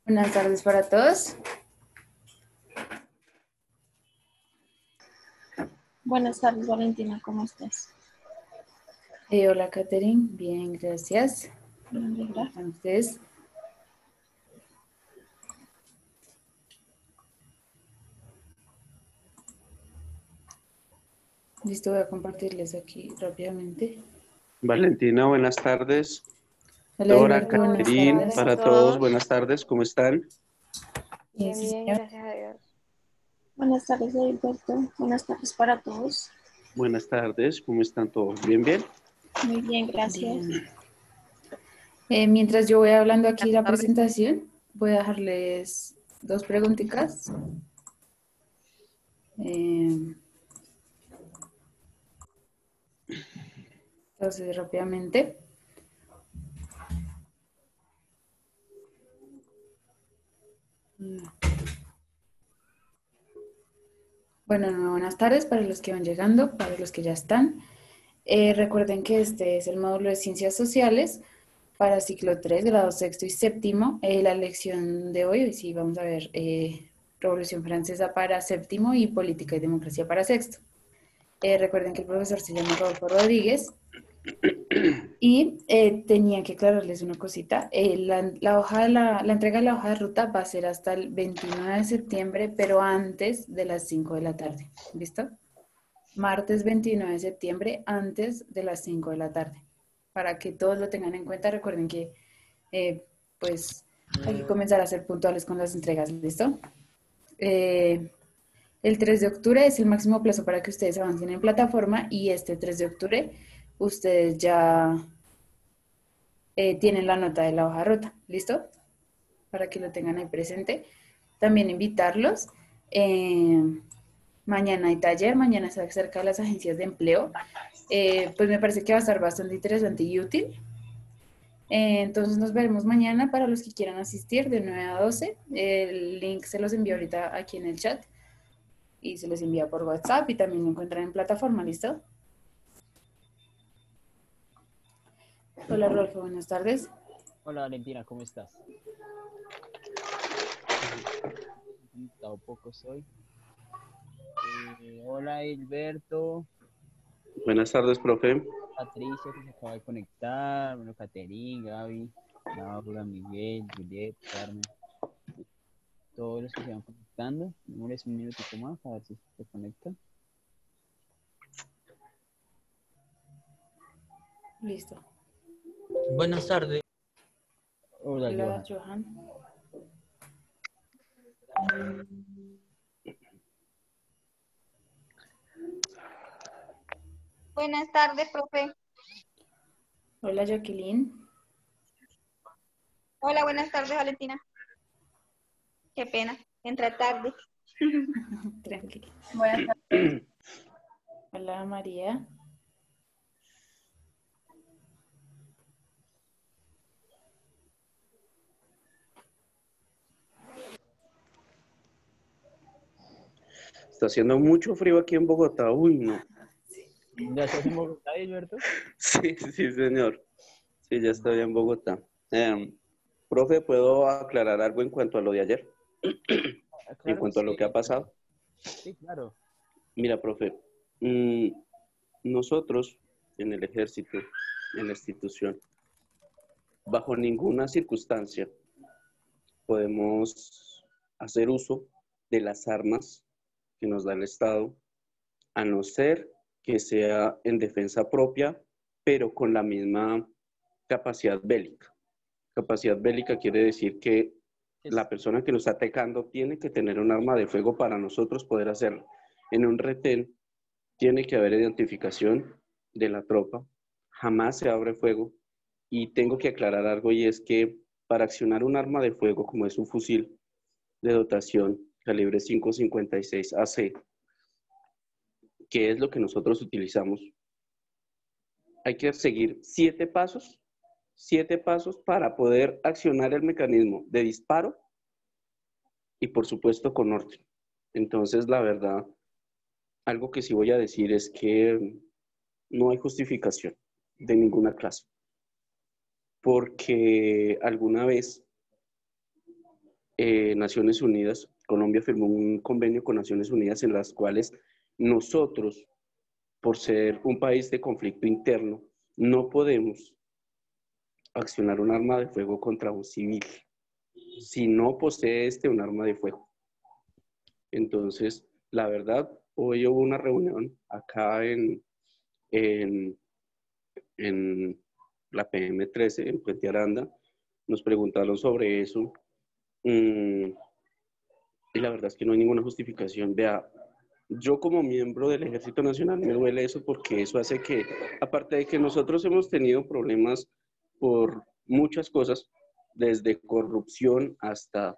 Buenas tardes para todos. Buenas tardes, Valentina, ¿cómo estás? Hola, Catherine. Bien, gracias. Me ¿Cómo alegra. están ustedes? Listo, voy a compartirles aquí rápidamente. Valentina, buenas tardes. Hola, Dora, Gilberto, Hola, buenas buenas Catherine, tardes tardes. a para todos, buenas todos. tardes, ¿cómo están? Bien, Sí, bien, señor. gracias a Dios. Buenas tardes, Edilberto. Buenas tardes para todos. Buenas tardes, ¿cómo están todos? ¿Bien, bien? Muy bien, gracias. Bien. Mientras yo voy hablando aquí la presentación, voy a dejarles dos preguntitas. Entonces, rápidamente. Bueno, buenas tardes para los que van llegando, para los que ya están. Recuerden que este es el módulo de Ciencias Sociales para ciclo 3, grado sexto y séptimo. La lección de hoy sí vamos a ver Revolución Francesa para séptimo y Política y Democracia para sexto. Recuerden que el profesor se llama Rodolfo Rodríguez y tenía que aclararles una cosita. La entrega de la hoja de ruta va a ser hasta el 29 de septiembre, pero antes de las 5 de la tarde. ¿Listo? Martes 29 de septiembre, antes de las 5 de la tarde. Para que todos lo tengan en cuenta, recuerden que pues hay que comenzar a ser puntuales con las entregas, ¿listo? Eh, el 3 de octubre es el máximo plazo para que ustedes avancen en plataforma y este 3 de octubre ustedes ya tienen la nota de la hoja de ruta, ¿listo? Para que lo tengan ahí presente. También invitarlos. Mañana hay taller, mañana está cerca de las agencias de empleo. Pues me parece que va a estar bastante interesante y útil. Entonces nos veremos mañana para los que quieran asistir de 9 a 12. El link se los envío ahorita aquí en el chat y se les envía por WhatsApp y también lo encuentran en plataforma, ¿listo? Hola Rolfo, buenas tardes. Hola Valentina, ¿cómo estás? Un poco soy. Hola Hilberto, Buenas tardes, profe. Patricia que se acaba de conectar, bueno, Caterín, Gaby, Laura, Miguel, Juliet, Carmen, todos los que se van conectando. Démosles un minutico más a ver si se conectan. Listo. Buenas tardes. Hola Hola Johan. Johan. Buenas tardes, profe. Hola Jacqueline. Hola, buenas tardes, Valentina. Qué pena, entré tarde. Tranquila. Buenas tardes. Hola María. Está haciendo mucho frío aquí en Bogotá. Uy, no. ¿Ya estás en Bogotá, Hilberto? Sí, sí, señor. Sí, ya estoy en Bogotá. Profe, ¿puedo aclarar algo en cuanto a lo de ayer? En Claro que cuanto a lo que sí, ha pasado. sí, claro. Mira, profe, nosotros en el ejército, en la institución, bajo ninguna circunstancia podemos hacer uso de las armas que nos da el Estado, a no ser que sea en defensa propia, pero con la misma capacidad bélica. Capacidad bélica quiere decir que la persona que nos está atacando tiene que tener un arma de fuego para nosotros poder hacerlo. En un retén tiene que haber identificación de la tropa, jamás se abre fuego y tengo que aclarar algo y es que para accionar un arma de fuego como es un fusil de dotación calibre 5.56 AC, que es lo que nosotros utilizamos, hay que seguir 7 pasos para poder accionar el mecanismo de disparo y por supuesto con orden. Entonces, la verdad, algo que sí voy a decir es que no hay justificación de ninguna clase, porque alguna vez Naciones Unidas. Colombia firmó un convenio con Naciones Unidas en las cuales nosotros, por ser un país de conflicto interno, no podemos accionar un arma de fuego contra un civil si no posee un arma de fuego. Entonces, la verdad, hoy hubo una reunión acá en, en la PM13, en Puente Aranda. Nos preguntaron sobre eso. Y la verdad es que no hay ninguna justificación. Vea, yo como miembro del Ejército Nacional me duele eso porque eso hace que, aparte de que nosotros hemos tenido problemas por muchas cosas, desde corrupción hasta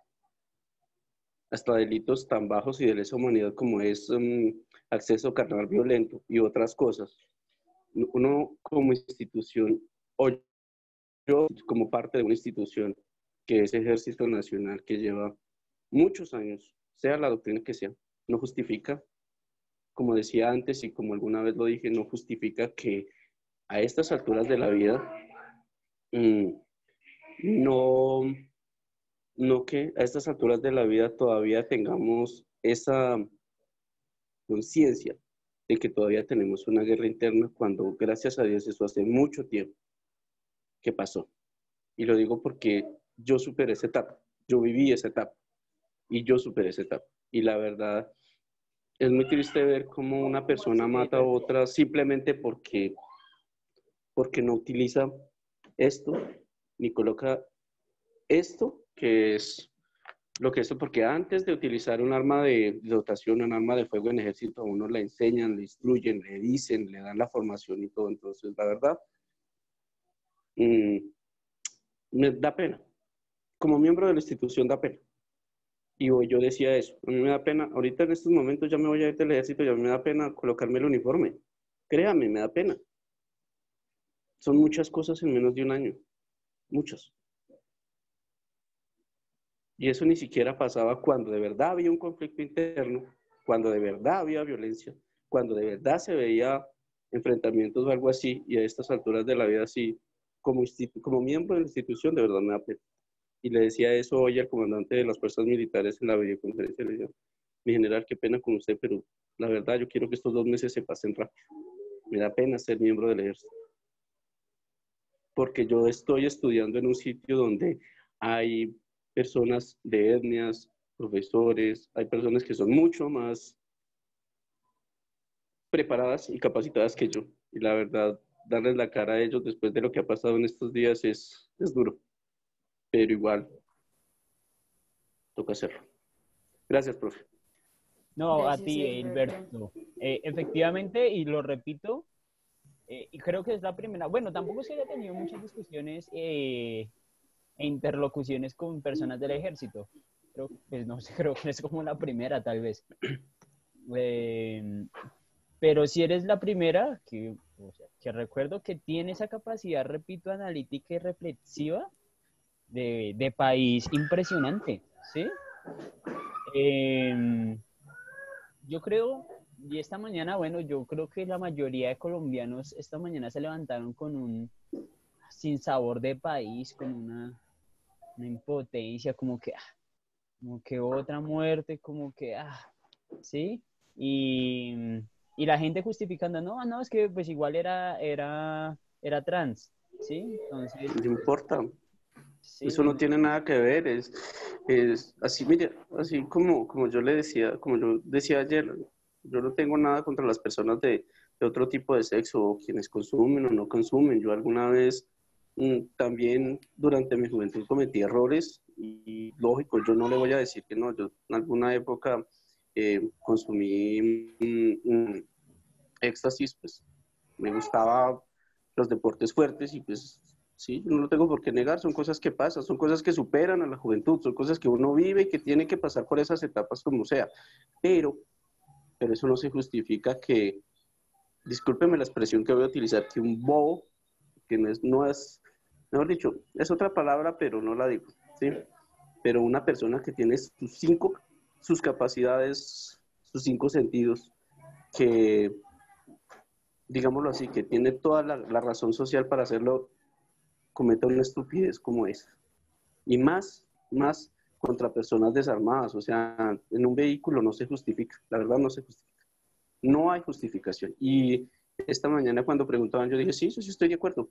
delitos tan bajos y de lesa humanidad como es acceso carnal violento y otras cosas. Uno como institución, o yo como parte de una institución que es Ejército Nacional, que lleva muchos años, sea la doctrina que sea, no justifica, como decía antes y como alguna vez lo dije, no justifica que a estas alturas de la vida no, no que a estas alturas de la vida todavía tengamos esa conciencia de que todavía tenemos una guerra interna cuando, gracias a Dios, eso hace mucho tiempo que pasó. Y lo digo porque yo superé esa etapa, yo viví esa etapa y yo superé esa etapa. Y la verdad, es muy triste ver cómo una persona mata a otra simplemente porque no utiliza esto, ni coloca esto, que es lo que es, porque antes de utilizar un arma de dotación, un arma de fuego en ejército, a uno le enseñan, le instruyen, le dicen, le dan la formación y todo. Entonces, la verdad, me da pena. Como miembro de la institución da pena. Y hoy yo decía eso, a mí me da pena, ahorita en estos momentos ya me voy a ir del ejército, ya me da pena colocarme el uniforme. Créame, me da pena. Son muchas cosas en menos de un año, muchas. Y eso ni siquiera pasaba cuando de verdad había un conflicto interno, cuando de verdad había violencia, cuando de verdad se veía enfrentamientos o algo así, y a estas alturas de la vida así, como miembro de la institución, de verdad me da pena. Y le decía eso hoy al comandante de las fuerzas militares en la videoconferencia, le decía, mi general, qué pena con usted, pero la verdad yo quiero que estos 2 meses se pasen rápido. Me da pena ser miembro del ejército. Porque yo estoy estudiando en un sitio donde hay personas de etnias, profesores, hay personas que son mucho más preparadas y capacitadas que yo. Y la verdad, darles la cara a ellos después de lo que ha pasado en estos días es duro. Pero igual, toca hacerlo. Gracias, profe. No, a Gracias, ti, Gilberto. Hilberto. Efectivamente, y lo repito, y creo que es la primera. Bueno, tampoco se haya tenido muchas discusiones e interlocuciones con personas del ejército. Creo, pues no sé, creo que es como la primera, tal vez. Pero si eres la primera, o sea, que recuerdo que tiene esa capacidad, repito, analítica y reflexiva de país impresionante, ¿sí? Yo creo, y esta mañana, bueno, yo creo que la mayoría de colombianos esta mañana se levantaron con un sinsabor de país, con una impotencia, como que otra muerte, como que, ¿sí? Y, y la gente justificando, no, es que pues igual era trans, ¿sí? Entonces, No importa. sí, Eso no tiene nada que ver, es así, mire, así como yo decía ayer, yo no tengo nada contra las personas de otro tipo de sexo, o quienes consumen o no consumen. Yo alguna vez también durante mi juventud cometí errores y lógico, yo no le voy a decir que no, yo en alguna época consumí éxtasis, pues me gustaba los deportes fuertes y pues sí, no lo tengo por qué negar, son cosas que pasan, son cosas que superan a la juventud, son cosas que uno vive y que tiene que pasar por esas etapas como sea, pero eso no se justifica que, discúlpeme la expresión que voy a utilizar, que un bobo, que no es, mejor dicho, es otra palabra, pero no la digo, ¿sí? Pero una persona que tiene sus capacidades, sus 5 sentidos, que digámoslo así, que tiene toda la razón social para hacerlo, cometa una estupidez como esa. Y más contra personas desarmadas. O sea, en un vehículo no se justifica, la verdad no se justifica. No hay justificación. Y esta mañana cuando preguntaban, yo dije, sí, yo sí estoy de acuerdo.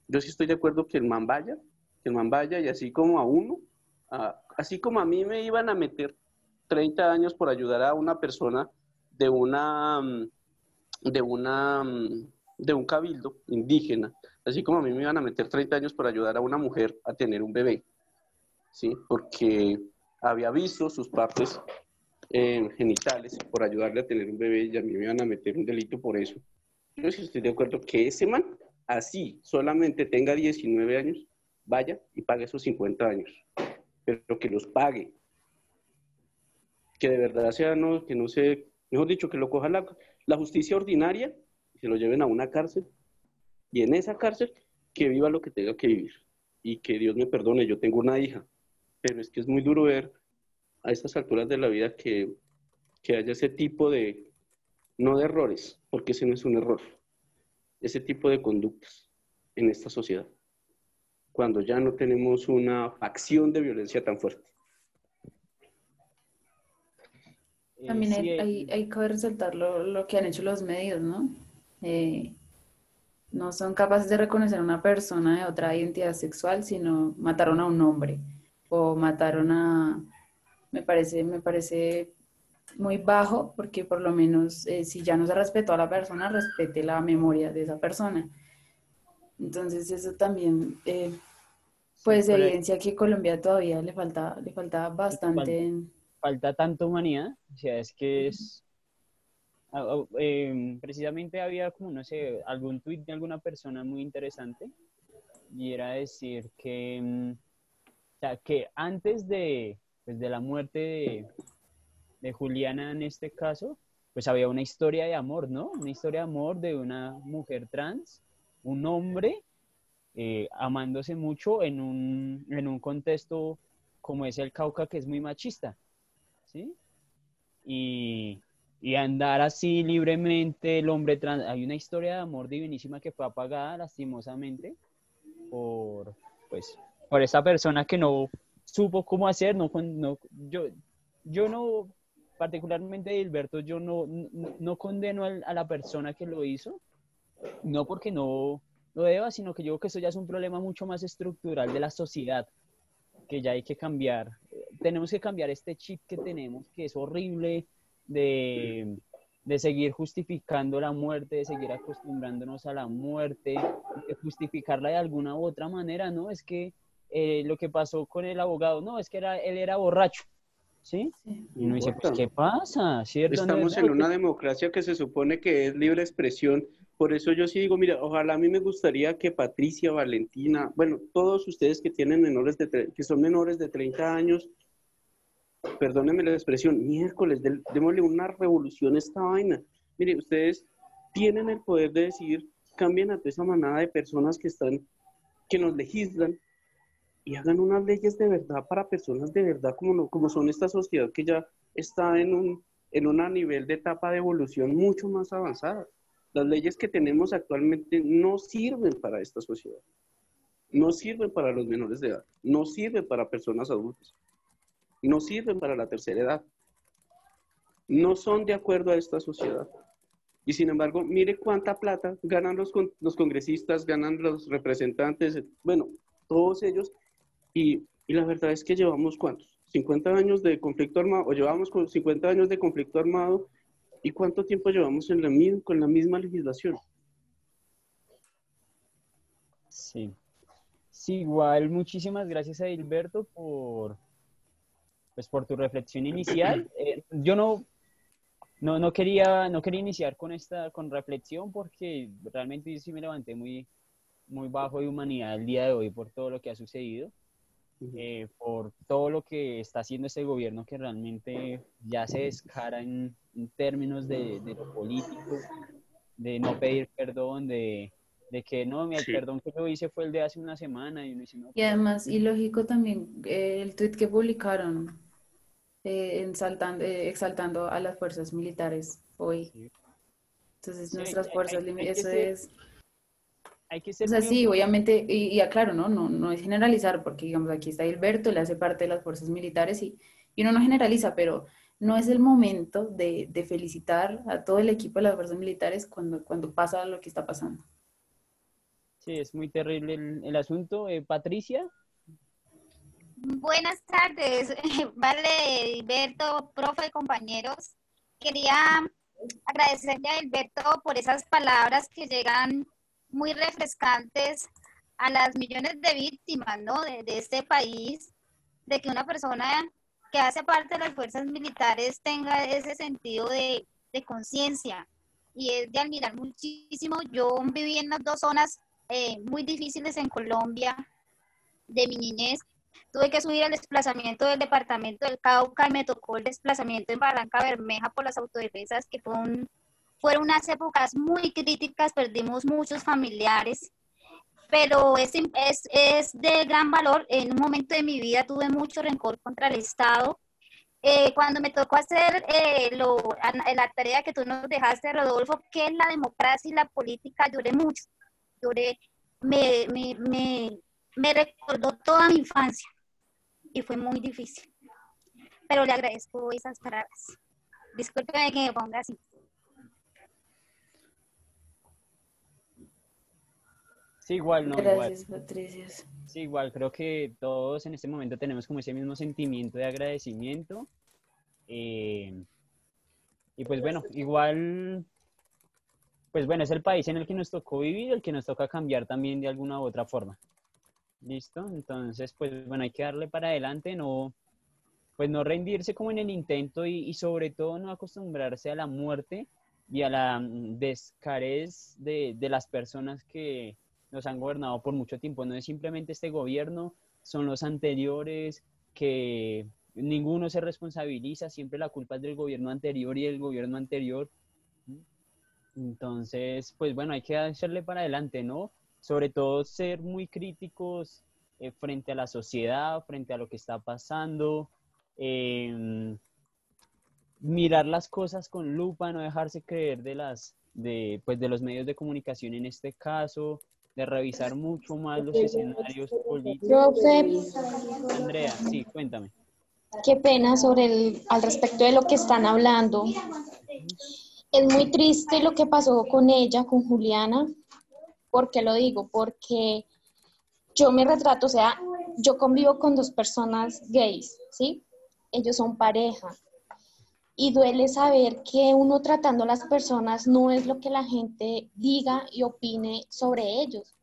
Yo sí estoy de acudo que el man vaya y así como a uno, así como a mí me iban a meter 30 años por ayudar a una persona de una, de una, de un cabildo indígena, así como a mí me iban a meter 30 años por ayudar a una mujer a tener un bebé, ¿sí? Porque había visto sus partes genitales por ayudarle a tener un bebé y a mí me iban a meter un delito por eso. Yo sí estoy de acuerdo que ese man, así, solamente tenga 19 años, vaya y pague esos 50 años, pero que los pague, que de verdad sea, no, que no se, mejor dicho, que lo coja la justicia ordinaria y se lo lleven a una cárcel, y en esa cárcel que viva lo que tenga que vivir, y que Dios me perdone, yo tengo una hija, pero es que es muy duro ver a estas alturas de la vida que haya ese tipo de, no de errores, porque ese no es un error, ese tipo de conductas en esta sociedad, cuando ya no tenemos una facción de violencia tan fuerte. También Sí, hay que resaltar lo que han hecho los medios, ¿no? Eh, no son capaces de reconocer a una persona de otra identidad sexual, sino mataron a un hombre o mataron a... me parece muy bajo porque por lo menos si ya no se respetó a la persona, respete la memoria de esa persona. Entonces eso también sí, pues evidencia que Colombia todavía le falta fal- bastante. falta tanta humanidad, o sea, es que es, precisamente había como, no sé, algún tuit de alguna persona muy interesante, y era decir que, o sea, que antes de, pues, de la muerte de Juliana en este caso, pues había una historia de amor, ¿no? Una historia de amor de una mujer trans, un hombre amándose mucho en un contexto como es el Cauca, que es muy machista, ¿sí? Y, y andar así libremente, el hombre trans, hay una historia de amor divinísima que fue apagada lastimosamente por, pues, por esa persona que no supo cómo hacer, yo no, particularmente Gilberto, yo no condeno a la persona que lo hizo, no porque no lo deba, sino que yo creo que eso ya es un problema mucho más estructural de la sociedad, que ya hay que cambiar. Tenemos que cambiar este chip que tenemos, que es horrible, de, de seguir justificando la muerte, de seguir acostumbrándonos a la muerte, de justificarla de alguna u otra manera, ¿no? Es que lo que pasó con el abogado, no, es que él era borracho, ¿sí? Sí. Y No uno dice, pues, importa. ¿qué pasa? ¿Cierto? No, Estamos no, en una democracia que se supone que es libre expresión. Por eso yo sí digo, mira, ojalá a mí me gustaría que Patricia, Valentina, bueno, todos ustedes que tienen que son menores de 30 años, perdónenme la expresión, miércoles, démosle una revolución a esta vaina. Mire, ustedes tienen el poder de decir, cambien a toda esa manada de personas que nos legislan y hagan unas leyes de verdad para personas de verdad como son esta sociedad que ya está en un nivel de etapa de evolución mucho más avanzada. Las leyes que tenemos actualmente no sirven para esta sociedad, no sirven para los menores de edad, no sirven para personas adultas, no sirven para la tercera edad, no son de acuerdo a esta sociedad. Y sin embargo, mire cuánta plata ganan los congresistas, ganan los representantes, bueno, todos ellos. Y la verdad es que llevamos, ¿cuántos? 50 años de conflicto armado, o llevamos con 50 años de conflicto armado, ¿y cuánto tiempo llevamos con la misma legislación? sí. Sí, igual, muchísimas gracias a Gilberto pues, por tu reflexión inicial. Yo no quería iniciar con reflexión porque realmente sí me levanté muy bajo de humanidad el día de hoy por todo lo que ha sucedido, por todo lo que está haciendo este gobierno que realmente ya se descara en términos de lo político, de no pedir perdón, de que no, el Sí. perdón que yo hice fue el de hace una semana y uno dice, no, Y pero además, ilógico también el tuit que publicaron exaltando a las fuerzas militares hoy. sí, Entonces, sí, nuestras fuerzas, hay que eso ser, es... hay que O ser sea, muy sí, objetivos. obviamente, y aclaro, ¿no? No, no es generalizar, porque digamos, aquí está Gilberto, él hace parte de las fuerzas militares y uno no generaliza, pero no es el momento de felicitar a todo el equipo de las fuerzas militares cuando pasa lo que está pasando. Sí, es muy terrible el asunto. Patricia, Buenas tardes, vale, Hilberto, profe, compañeros. Quería agradecerle a Hilberto por esas palabras que llegan muy refrescantes a las millones de víctimas, ¿no? De este país, de que una persona que hace parte de las fuerzas militares tenga ese sentido de conciencia. Y es de admirar muchísimo. Yo viví en las dos zonas muy difíciles en Colombia de mi niñez. Tuve que subir el desplazamiento del departamento del Cauca y me tocó el desplazamiento en Barranca Bermeja por las autodefensas, que fueron unas épocas muy críticas, perdimos muchos familiares, pero es de gran valor. En un momento de mi vida tuve mucho rencor contra el Estado. Cuando me tocó hacer la tarea que tú nos dejaste, Rodolfo, que es la democracia y la política, lloré mucho, lloré, me, me, me, me recordó toda mi infancia y fue muy difícil, pero le agradezco esas palabras. Discúlpeme que me ponga así. sí, igual, no, igual. Gracias, Patricia. Sí, igual, creo que todos en este momento tenemos como ese mismo sentimiento de agradecimiento. eh, y pues bueno, igual, pues bueno, es el país en el que nos tocó vivir, el que nos toca cambiar también de alguna u otra forma. ¿Listo? Entonces, pues bueno, hay que darle para adelante, no, pues no rendirse como en el intento y sobre todo no acostumbrarse a la muerte y a la descarez de las personas que nos han gobernado por mucho tiempo. No es simplemente este gobierno, son los anteriores que ninguno se responsabiliza, siempre la culpa es del gobierno anterior y del gobierno anterior. Entonces, pues bueno, hay que hacerle para adelante, ¿no? Sobre todo ser muy críticos frente a la sociedad, frente a lo que está pasando, eh, mirar las cosas con lupa, no dejarse creer pues de los medios de comunicación en este caso, de revisar mucho más los escenarios políticos. Profe, Andrea, sí, cuéntame. qué pena al respecto de lo que están hablando. Es muy triste lo que pasó con ella, con Juliana. ¿Por qué lo digo? Porque yo me retrato, o sea, yo convivo con dos personas gays, ¿sí? Ellos son pareja. Y duele saber que uno tratando a las personas no es lo que la gente diga y opine sobre ellos.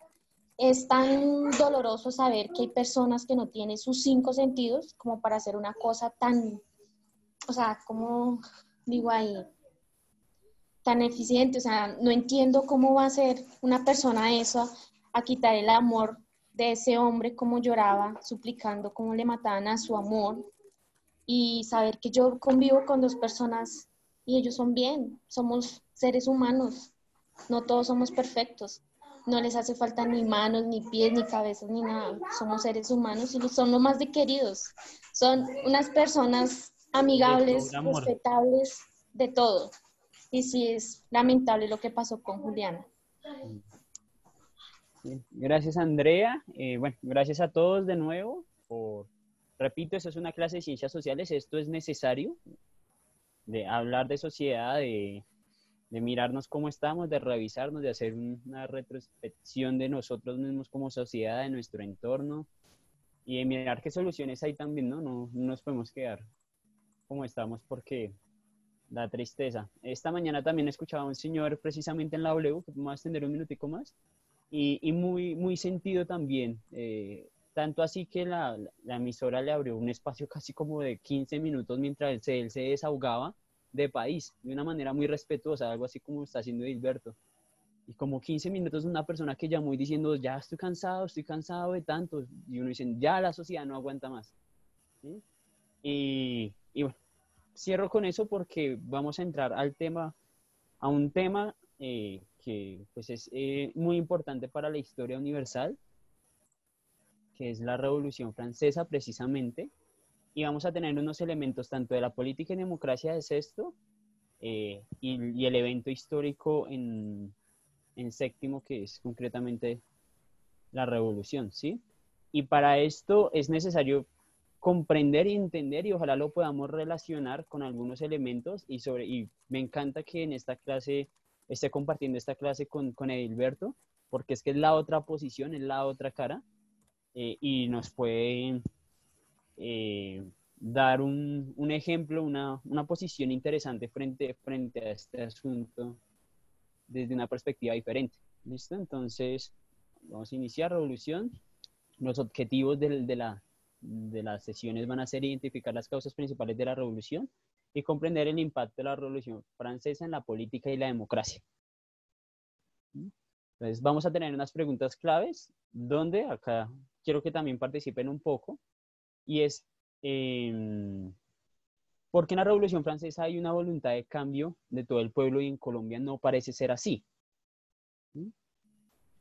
Es tan doloroso saber que hay personas que no tienen sus cinco sentidos como para hacer una cosa tan, o sea, como digo ahí, tan eficiente. O sea, no entiendo cómo va a ser una persona eso a quitar el amor de ese hombre, como lloraba, suplicando cómo le mataban a su amor, y saber que yo convivo con dos personas y ellos son bien, somos seres humanos, no todos somos perfectos, no les hace falta ni manos, ni pies, ni cabezas, ni nada, somos seres humanos y son lo más de queridos, son unas personas Les amigables, sobra amor. respetables, de todo. Y sí es lamentable lo que pasó con Juliana. Sí. Gracias, Andrea. Bueno, gracias a todos de nuevo repito, eso es una clase de ciencias sociales, esto es necesario, de hablar de sociedad, de mirarnos cómo estamos, de revisarnos, de hacer una retrospección de nosotros mismos como sociedad, de nuestro entorno, y de mirar qué soluciones hay también, ¿no? No nos podemos quedar como estamos porque da tristeza. Esta mañana también escuchaba a un señor precisamente en la W, que vamos a extender un minutico más, y muy, muy sentido también. Tanto así que la emisora le abrió un espacio casi como de 15 minutos mientras él se desahogaba de país, de una manera muy respetuosa, algo así como está haciendo Gilberto. Y como 15 minutos de una persona que llamó y diciendo, ya estoy cansado de tanto. Y uno dice, ya la sociedad no aguanta más. ¿Sí? Y bueno, cierro con eso porque vamos a entrar a un tema que pues es muy importante para la historia universal, que es la Revolución Francesa precisamente, y vamos a tener unos elementos tanto de la política y democracia de Sexto y el evento histórico en séptimo, que es concretamente la revolución, ¿sí? Y para esto es necesario comprender y entender, y ojalá lo podamos relacionar con algunos elementos, y me encanta que en esta clase esté compartiendo esta clase con Edilberto, porque es que es la otra posición, es la otra cara, y nos puede dar un ejemplo, una posición interesante frente a este asunto desde una perspectiva diferente. ¿Listo? Entonces, vamos a iniciar revolución. Los objetivos de las sesiones van a ser identificar las causas principales de la revolución y comprender el impacto de la revolución francesa en la política y la democracia. Entonces, vamos a tener unas preguntas claves, donde acá quiero que también participen un poco, y es, ¿por qué en la Revolución Francesa hay una voluntad de cambio de todo el pueblo y en Colombia no parece ser así?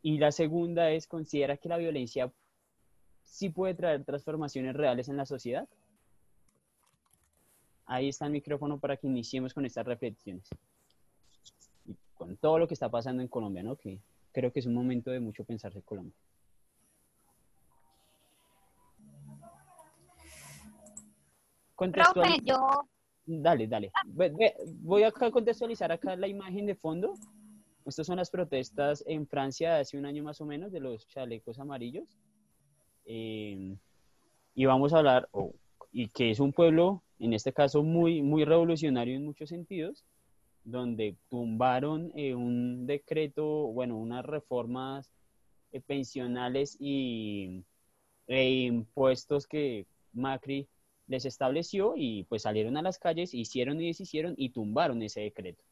Y la segunda es, ¿considera que la violencia sí puede traer transformaciones reales en la sociedad? Ahí está el micrófono para que iniciemos con estas reflexiones. Y con todo lo que está pasando en Colombia, ¿no? Que creo que es un momento de mucho pensar en Colombia. Profe, yo... Dale. Voy a contextualizar acá la imagen de fondo. Estas son las protestas en Francia de hace un año más o menos, de los chalecos amarillos. Y vamos a hablar, y que es un pueblo, en este caso, muy revolucionario en muchos sentidos, donde tumbaron un decreto, bueno, unas reformas pensionales e impuestos que Macri les estableció, y pues salieron a las calles, hicieron y deshicieron y tumbaron ese decreto.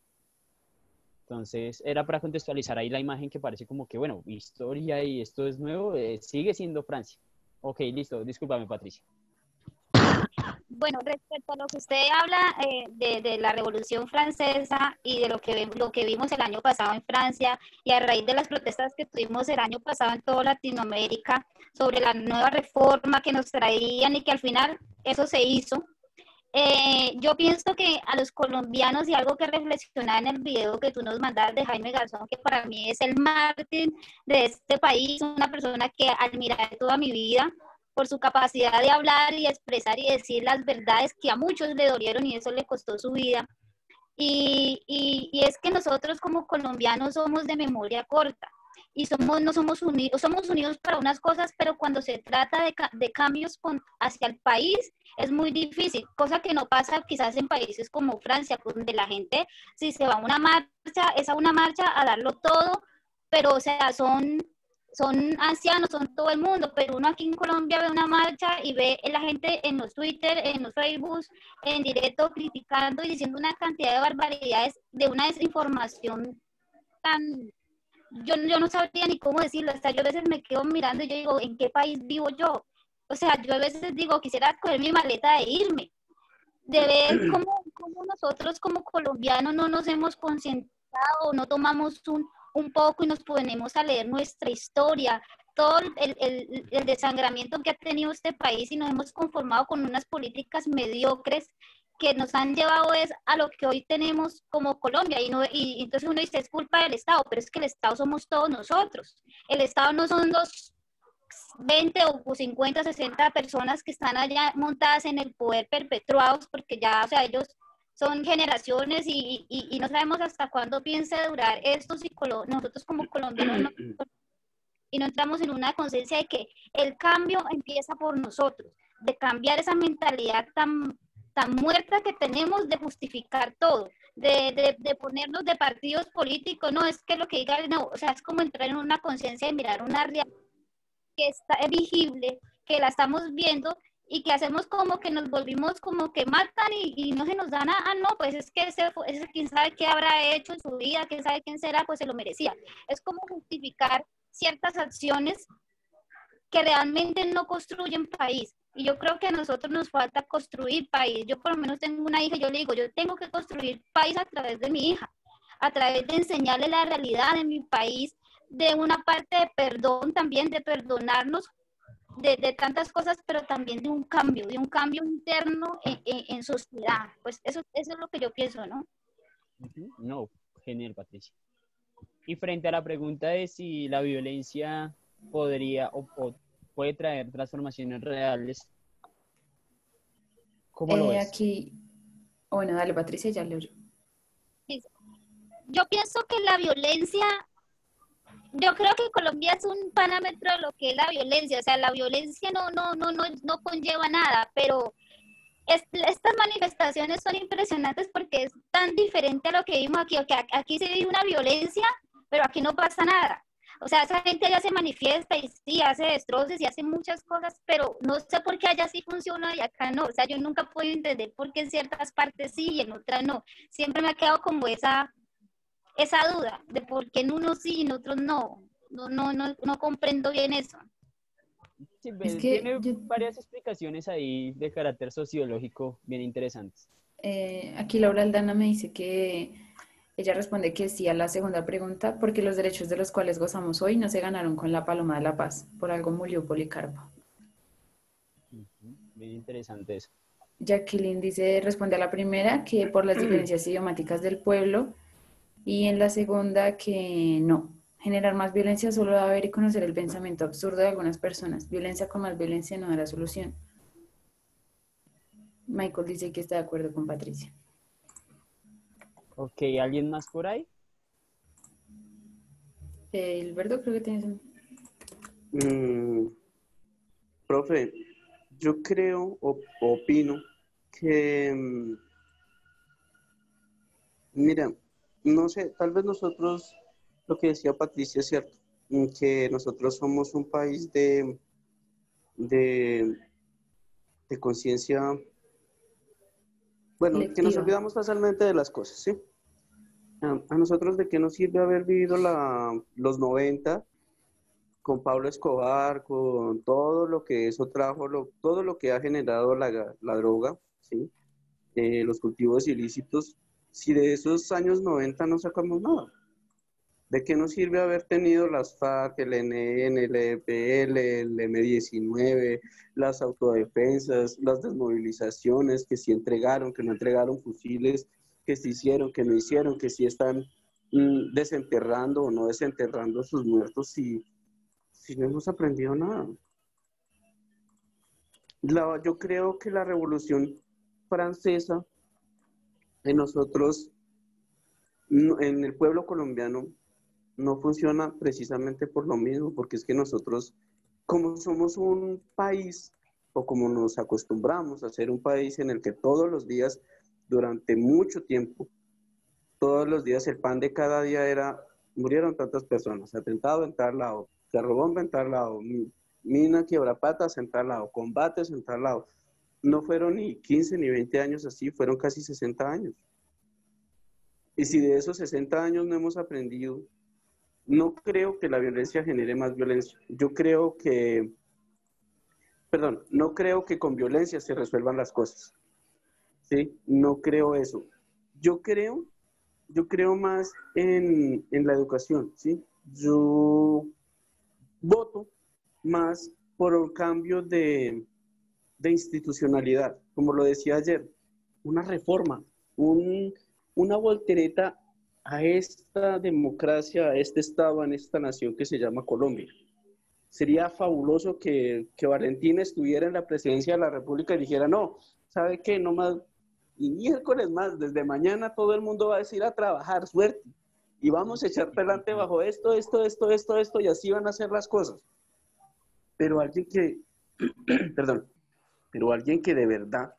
Entonces, era para contextualizar ahí la imagen, que parece como que, bueno, historia y esto es nuevo, sigue siendo Francia. Ok, listo, discúlpame, Patricia. Bueno, respecto a lo que usted habla de la Revolución Francesa y de lo que vimos el año pasado en Francia, y a raíz de las protestas que tuvimos el año pasado en toda Latinoamérica sobre la nueva reforma que nos traían y que al final eso se hizo, yo pienso que a los colombianos, y algo que reflexionaba en el video que tú nos mandas de Jaime Garzón, que para mí es el mártir de este país, una persona que admiré toda mi vida por su capacidad de hablar y expresar y decir las verdades que a muchos le dolieron y eso le costó su vida. Y es que nosotros como colombianos somos de memoria corta y no somos unidos para unas cosas, pero cuando se trata de cambios hacia el país es muy difícil, cosa que no pasa quizás en países como Francia, donde la gente, si se va a una marcha, es a una marcha a darlo todo, pero o sea, son ancianos, son todo el mundo, pero uno aquí en Colombia ve una marcha y ve a la gente en los Twitter, en los Facebook, en directo, criticando y diciendo una cantidad de barbaridades, de una desinformación tan... Yo no sabría ni cómo decirlo, hasta yo a veces me quedo mirando y yo digo, ¿en qué país vivo yo? O sea, yo a veces digo, quisiera coger mi maleta e irme, de ver cómo nosotros como colombianos no nos hemos concientizado, no tomamos un poco y nos ponemos a leer nuestra historia, todo el desangramiento que ha tenido este país, y nos hemos conformado con unas políticas mediocres que nos han llevado a lo que hoy tenemos como Colombia, y entonces uno dice, es culpa del Estado, pero es que el Estado somos todos nosotros. El Estado no son los 20 o 50, 60 personas que están allá montadas en el poder, perpetuados, porque ya, o sea, ellos son generaciones y no sabemos hasta cuándo piense durar esto, si nosotros como colombianos no entramos en una conciencia de que el cambio empieza por nosotros, de cambiar esa mentalidad tan muerta que tenemos de justificar todo, de ponernos de partidos políticos, no, es que lo que diga, no, o sea, es como entrar en una conciencia de mirar una realidad que está visible, que la estamos viendo y que hacemos como que nos volvimos como que matan y no se nos da nada, no, pues es que ese quién sabe qué habrá hecho en su vida, quién sabe quién será, pues se lo merecía. Es como justificar ciertas acciones que realmente no construyen país. Y yo creo que a nosotros nos falta construir país. Yo por lo menos tengo una hija, yo le digo, yo tengo que construir país a través de mi hija, a través de enseñarle la realidad de mi país, de una parte de perdón también, de perdonarnos de tantas cosas, pero también de un cambio interno en sociedad. Pues eso es lo que yo pienso, ¿no? No, genial, Patricia. Y frente a la pregunta de si la violencia podría o puede traer transformaciones reales, ¿cómo lo ves? Aquí, bueno, dale Patricia, ya leo yo. Yo pienso que la violencia, yo creo que Colombia es un parámetro de lo que es la violencia, o sea, la violencia no conlleva nada, pero estas manifestaciones son impresionantes porque es tan diferente a lo que vimos aquí, o que aquí se vive una violencia, pero aquí no pasa nada. O sea, esa gente allá se manifiesta y sí, hace destrozos y hace muchas cosas, pero no sé por qué allá sí funciona y acá no. O sea, yo nunca puedo entender por qué en ciertas partes sí y en otras no. Siempre me ha quedado como esa duda de por qué en unos sí y en otros no. No comprendo bien eso. Sí, Es que tiene yo, varias explicaciones ahí de carácter sociológico bien interesantes. aquí Laura Aldana me dice que ella responde que sí a la segunda pregunta, porque los derechos de los cuales gozamos hoy no se ganaron con la paloma de la paz, por algo murió Policarpo. Ujú, bien interesante eso. Jacqueline dice, responde a la primera que por las diferencias idiomáticas del pueblo y en la segunda que no. Generar más violencia solo da ver y conocer el pensamiento absurdo de algunas personas. Violencia con más violencia no da la solución. Michael dice que está de acuerdo con Patricia. Ok, ¿alguien más por ahí? Hilberto, creo que tienes un... Mm, profe, yo creo o opino que, mira, no sé, tal vez nosotros, lo que decía Patricia es cierto, que nosotros somos un país de, de conciencia, bueno, que nos Colectiva. olvidamos fácilmente de las cosas, ¿sí? A nosotros de qué nos sirve haber vivido los 90 con Pablo Escobar, con todo lo que eso trajo, todo lo que ha generado la droga, ¿sí? Los cultivos ilícitos, si de esos años 90 no sacamos nada. ¿De qué nos sirve haber tenido las FARC, el ELN, el EPL, el M-19, las autodefensas, las desmovilizaciones que sí entregaron, que no entregaron fusiles, que sí hicieron, que no hicieron, que sí están desenterrando o no desenterrando sus muertos, si no hemos aprendido nada? Yo creo que la Revolución Francesa en nosotros, en el pueblo colombiano, no funciona precisamente por lo mismo, porque es que nosotros, como somos un país, o como nos acostumbramos a ser un país en el que todos los días, durante mucho tiempo, todos los días el pan de cada día era, murieron tantas personas, atentado en tal lado, carrobomba en tal lado, mina quiebrapatas en tal lado, combates en tal lado. No fueron ni 15 ni 20 años así, fueron casi 60 años. Y si de esos 60 años no hemos aprendido, no creo que la violencia genere más violencia. No creo que con violencia se resuelvan las cosas. ¿Sí? No creo eso. Yo creo, yo creo más en la educación, ¿sí? Yo voto más por un cambio de institucionalidad, como lo decía ayer, una reforma, una voltereta a esta democracia, a este Estado, en esta nación que se llama Colombia. Sería fabuloso que Valentín estuviera en la presidencia de la República y dijera, no, ¿sabe qué? No más, y miércoles más, desde mañana todo el mundo va a decir a trabajar, suerte, y vamos a echar adelante bajo esto, y así van a ser las cosas. Pero alguien que, perdón, pero alguien que de verdad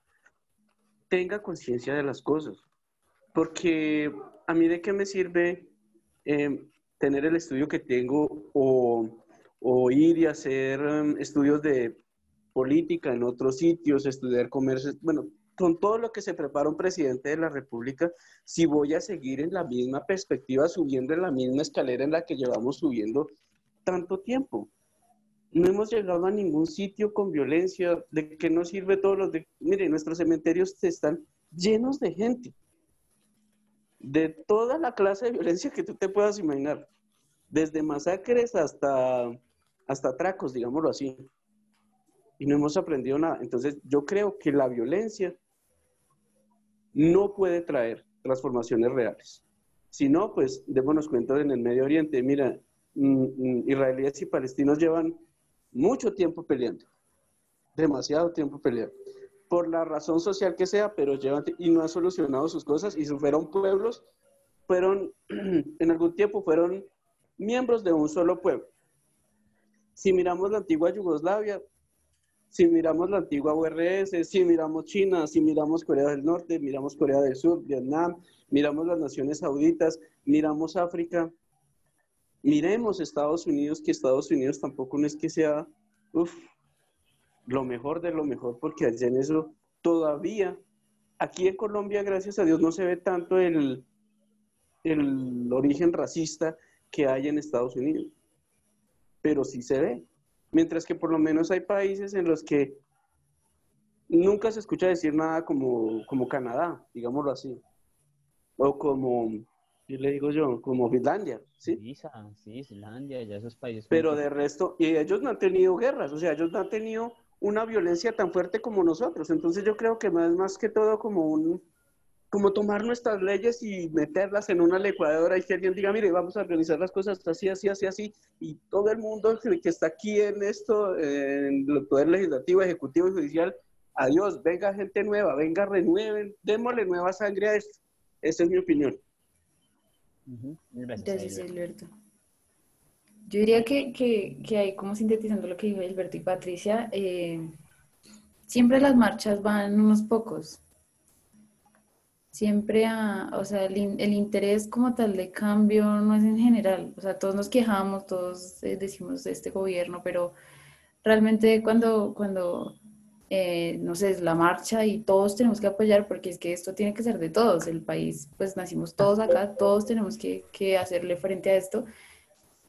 tenga conciencia de las cosas. Porque a mí de qué me sirve tener el estudio que tengo o ir y hacer estudios de política en otros sitios, estudiar comercio, bueno, con todo lo que se prepara un presidente de la República, si voy a seguir en la misma perspectiva, subiendo en la misma escalera en la que llevamos subiendo tanto tiempo. No hemos llegado a ningún sitio con violencia. ¿De qué nos sirve todos los de... Mire, nuestros cementerios están llenos de gente, de toda la clase de violencia que tú te puedas imaginar, desde masacres hasta atracos, digámoslo así, y no hemos aprendido nada. Entonces yo creo que la violencia no puede traer transformaciones reales. Si no, pues démonos cuenta en el Medio Oriente. Mira, israelíes y palestinos llevan mucho tiempo peleando, demasiado tiempo peleando, por la razón social que sea, pero llevan y no han solucionado sus cosas y fueron pueblos, en algún tiempo fueron miembros de un solo pueblo. Si miramos la antigua Yugoslavia, si miramos la antigua URSS, si miramos China, si miramos Corea del Norte, miramos Corea del Sur, Vietnam, miramos las naciones sauditas, miramos África, miremos Estados Unidos, que Estados Unidos tampoco no es que sea lo mejor de lo mejor, porque allá en eso todavía, aquí en Colombia, gracias a Dios, no se ve tanto el origen racista que hay en Estados Unidos, pero sí se ve. Mientras que por lo menos hay países en los que nunca se escucha decir nada como Canadá, digámoslo así, o como, ¿qué le digo yo? Como Finlandia, ¿sí? Sí, Islandia, ya esos países. Pero de resto, y ellos no han tenido guerras, o sea, ellos no han tenido una violencia tan fuerte como nosotros, entonces yo creo que más que todo como tomar nuestras leyes y meterlas en una licuadora y que alguien diga, mire, vamos a organizar las cosas así, así, así, así, y todo el mundo que está aquí en esto, en el Poder Legislativo, Ejecutivo y Judicial, adiós, venga gente nueva, venga, renueven, démosle nueva sangre a esto. Esa es mi opinión. Gracias, Alberto. Yo diría que ahí, como sintetizando lo que dijo Alberto y Patricia, siempre las marchas van unos pocos. Siempre, o sea, el interés como tal de cambio no es en general. O sea, todos nos quejamos, todos decimos de este gobierno, pero realmente cuando no sé, es la marcha y todos tenemos que apoyar porque es que esto tiene que ser de todos. El país, pues nacimos todos acá, todos tenemos que hacerle frente a esto.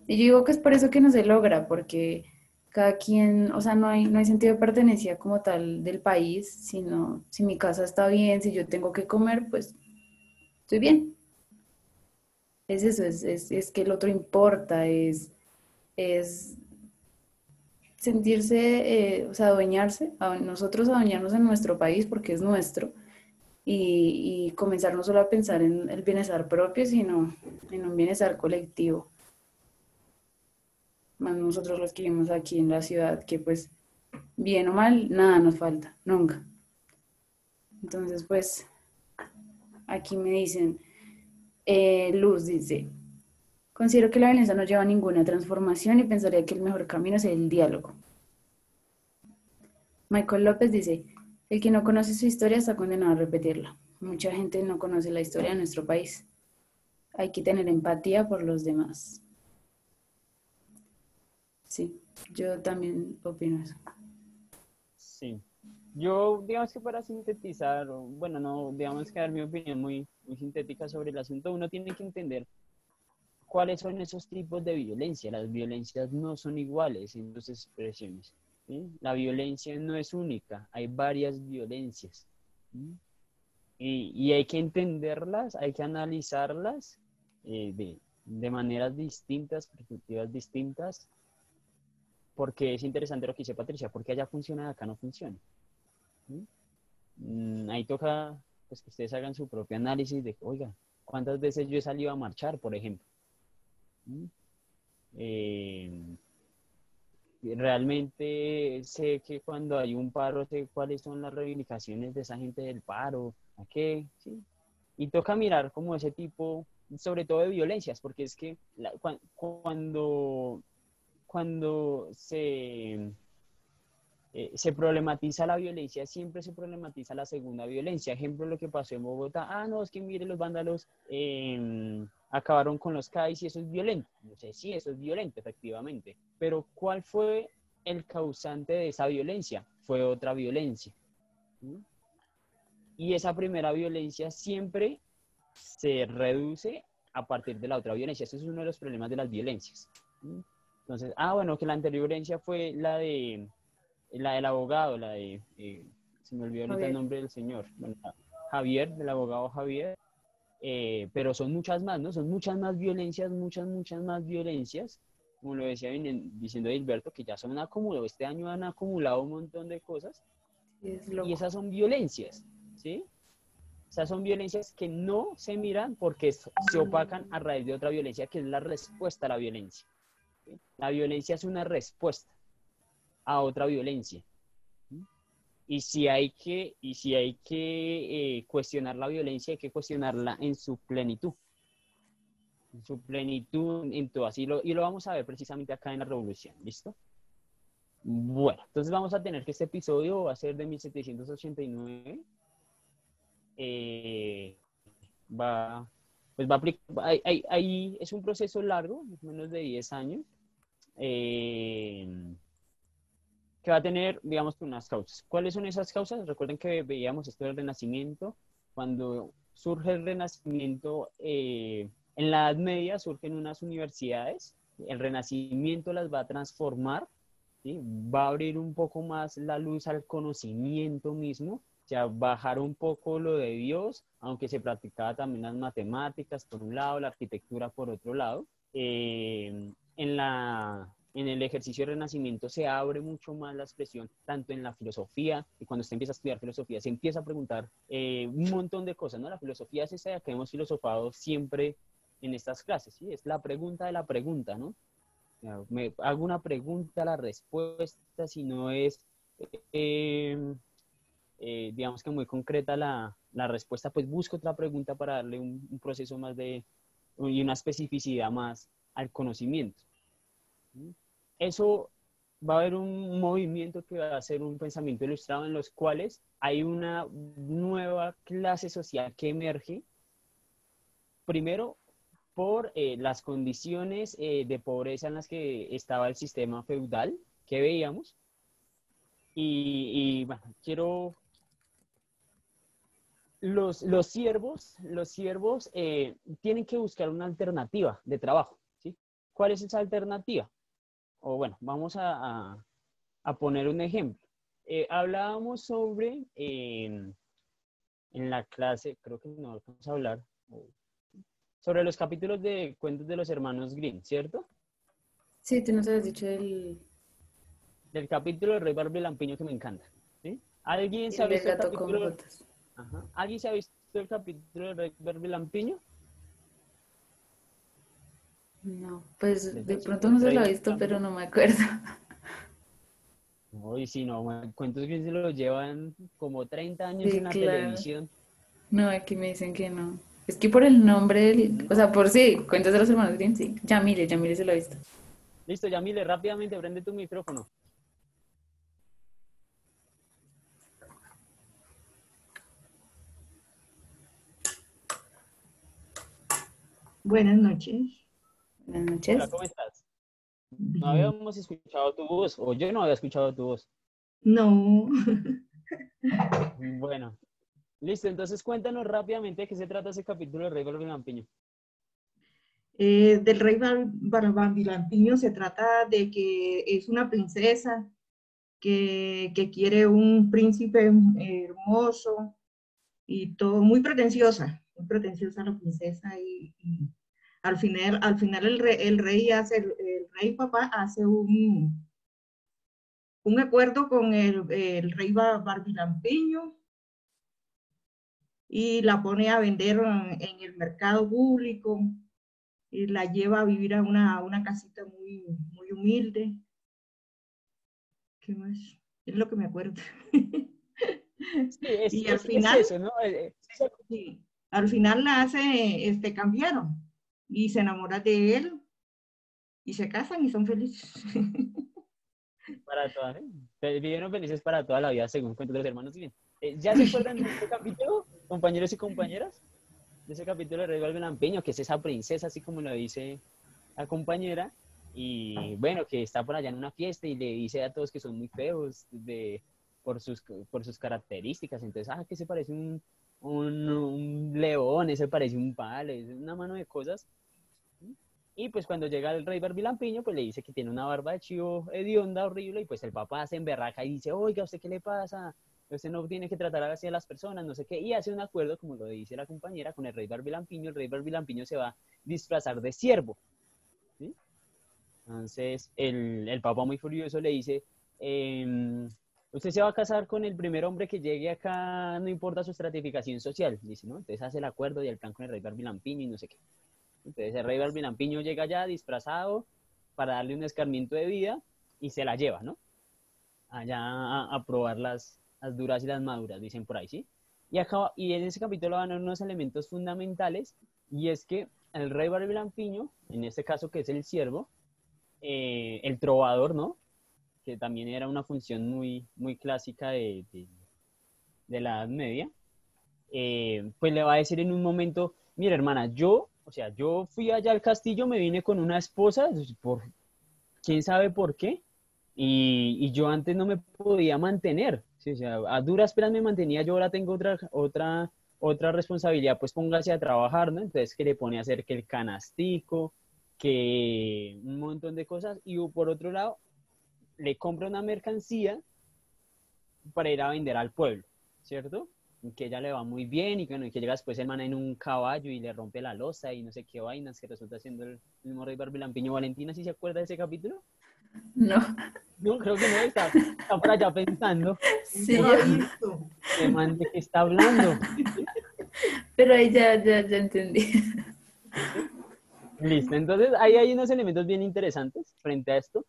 Y yo digo que es por eso que no se logra, porque cada quien, o sea, no hay sentido de pertenencia como tal del país, sino si mi casa está bien, si yo tengo que comer, pues estoy bien. Es eso, es que el otro importa, es sentirse, o sea, adueñarse, nosotros adueñarnos en nuestro país porque es nuestro y comenzar no solo a pensar en el bienestar propio, sino en un bienestar colectivo. Más nosotros los que vivimos aquí en la ciudad, que pues bien o mal, nada nos falta, nunca. Entonces, pues, aquí me dicen, Luz dice, considero que la violencia no lleva a ninguna transformación y pensaría que el mejor camino es el diálogo. Michael López dice, el que no conoce su historia está condenado a repetirla. Mucha gente no conoce la historia de nuestro país. Hay que tener empatía por los demás. Sí, yo también opino eso. Sí. Yo, digamos que para sintetizar, bueno, no, digamos que dar mi opinión muy sintética sobre el asunto, uno tiene que entender cuáles son esos tipos de violencia. Las violencias no son iguales en sus expresiones, ¿sí? La violencia no es única, hay varias violencias, ¿sí? Y hay que entenderlas, hay que analizarlas de maneras distintas, perspectivas distintas, porque es interesante lo que dice Patricia, porque allá funciona y acá no funciona. ¿Sí? Ahí toca pues, que ustedes hagan su propio análisis de, oiga, ¿cuántas veces yo he salido a marchar, por ejemplo? Realmente sé que cuando hay un paro, sé cuáles son las reivindicaciones de esa gente del paro, ¿a qué? ¿Sí? Y toca mirar como ese tipo, sobre todo de violencias, porque es que cuando se problematiza la violencia, siempre se problematiza la segunda violencia. Ejemplo, lo que pasó en Bogotá. Ah, no, es que mire, los vándalos acabaron con los CAIs y eso es violento. No sé, sí, eso es violento, efectivamente. Pero ¿cuál fue el causante de esa violencia? Fue otra violencia. ¿Sí? Y esa primera violencia siempre se reduce a partir de la otra violencia. Ese es uno de los problemas de las violencias. ¿Sí? Entonces, bueno, que la anterior violencia fue la del abogado, se me olvidó ahorita el nombre del señor, bueno, Javier, del abogado Javier, pero son muchas más, ¿no? Son muchas más violencias, muchas más violencias, como lo decía diciendo Gilberto, que ya son acumulados, este año han acumulado un montón de cosas, y esas son violencias, ¿sí? sea, son violencias que no se miran porque se opacan a raíz de otra violencia, que es la respuesta a la violencia. ¿Sí? La violencia es una respuesta a otra violencia. ¿Sí? Y si hay que cuestionar la violencia, hay que cuestionarla en su plenitud. En su plenitud, en todo así. Y lo vamos a ver precisamente acá en la revolución. ¿Listo? Bueno, entonces vamos a tener que este episodio va a ser de 1789. Va, pues va a aplicar, ahí es un proceso largo, menos de 10 años, que va a tener, digamos, unas causas. ¿Cuáles son esas causas? Recuerden que veíamos esto del Renacimiento. Cuando surge el Renacimiento, en la Edad Media surgen unas universidades, el Renacimiento las va a transformar, ¿sí? Va a abrir un poco más la luz al conocimiento mismo, o sea, bajar un poco lo de Dios, aunque se practicaba también las matemáticas por un lado, la arquitectura por otro lado. En el ejercicio del Renacimiento se abre mucho más la expresión, tanto en la filosofía, y cuando usted empieza a estudiar filosofía, se empieza a preguntar un montón de cosas, ¿no? La filosofía es esa que hemos filosofado siempre en estas clases, ¿sí? Es la pregunta de la pregunta, ¿no? Me hago una pregunta, la respuesta, si no es, digamos que muy concreta la respuesta, pues busco otra pregunta para darle un proceso más y una especificidad más al conocimiento. Eso va a haber un movimiento que va a ser un pensamiento ilustrado en los cuales hay una nueva clase social que emerge, primero por las condiciones de pobreza en las que estaba el sistema feudal que veíamos. Y bueno, los siervos tienen que buscar una alternativa de trabajo, ¿sí? ¿Cuál es esa alternativa? O bueno, vamos a poner un ejemplo. Hablábamos sobre, en la clase, creo que no vamos a hablar, sobre los capítulos de cuentos de los hermanos Grimm, ¿cierto? Sí, tú nos habías dicho el Del capítulo de Rey Barba y Lampiño que me encanta, ¿sí? ¿Alguien se ha visto el gato con capítulo? botas. Ajá. ¿Alguien se ha visto el capítulo de Rey Barba y Lampiño? No, pues de pronto no El se Rey lo he Barba y visto, pero Lampiño. no me acuerdo. Uy, sí, no, bueno, cuentos que se los llevan como 30 años Sí, en la claro. televisión. No, aquí me dicen que no. Es que por el nombre, o No. sea, por sí, cuentos de los hermanos Grimm, sí. Yamile se lo ha visto. Listo, Yamile, rápidamente prende tu micrófono. Buenas noches. Buenas Hola, noches. ¿cómo estás? No Bien. habíamos escuchado tu voz, o yo no había escuchado tu voz. No. Bueno, listo, entonces cuéntanos rápidamente de qué se trata ese capítulo de Rey Barba y Lampiño. Del rey Barbambilampiño se trata de que es una princesa que quiere un príncipe hermoso y todo, muy pretenciosa la princesa y al final el rey papá hace un acuerdo con el rey Barbilampiño y la pone a vender en el mercado público y la lleva a vivir a una casita muy humilde. ¿Qué más? Es lo que me acuerdo. Sí, es, Y al es, es final, eso, ¿no? sí, al final la hace, cambiaron y se enamora de él y se casan y son felices. Para todas, ¿eh? Vivieron felices para toda la vida, según cuentos de los hermanos Grimm. ¿Ya se acuerdan de este capítulo, compañeros y compañeras? De ese capítulo de Rey Barba y Lampiño, que es esa princesa, así como lo dice la compañera, y bueno, que está por allá en una fiesta y le dice a todos que son muy feos por sus características. Entonces, que se parece un león, ese parece un palo, es una mano de cosas. Y pues cuando llega el rey Barbilampiño, pues le dice que tiene una barba de chivo hedionda, horrible, y pues el papá se emberraca y dice, oiga, ¿usted qué le pasa? Usted no tiene que tratar así a las personas, no sé qué, y hace un acuerdo, como lo dice la compañera, con el rey Barbilampiño. El rey Barbilampiño se va a disfrazar de ciervo, ¿sí? Entonces el papá muy furioso le dice, usted se va a casar con el primer hombre que llegue acá, no importa su estratificación social, dice, ¿no? Entonces hace el acuerdo y el plan con el rey Barbilampiño y no sé qué. Entonces el rey Barbilampiño llega allá disfrazado para darle un escarmiento de vida y se la lleva, ¿no? Allá a probar las duras y las maduras, dicen por ahí, ¿sí? Y en ese capítulo van a unos elementos fundamentales, y es que el rey Barbilampiño, en este caso que es el siervo, el trovador, ¿no? Que también era una función muy, muy clásica de la Edad Media, pues le va a decir en un momento, mira hermana, yo fui allá al castillo, me vine con una esposa, por quién sabe por qué, y yo antes no me podía mantener, ¿sí? O sea, a duras penas me mantenía, yo ahora tengo otra responsabilidad, pues póngase a trabajar, ¿no? Entonces que le pone a hacer que el canastico, que un montón de cosas, y por otro lado, le compra una mercancía para ir a vender al pueblo, ¿cierto? Y que ella le va muy bien y que, bueno, y que llega después el man en un caballo y le rompe la losa y no sé qué vainas, que resulta siendo el mismo rey Barbilampiño. Valentina, ¿sí se acuerda de ese capítulo? No, No, creo que no, está por allá pensando, sí, No, listo. ¿qué man de qué está hablando? pero ahí ya entendí. Listo, entonces ahí hay unos elementos bien interesantes frente a esto,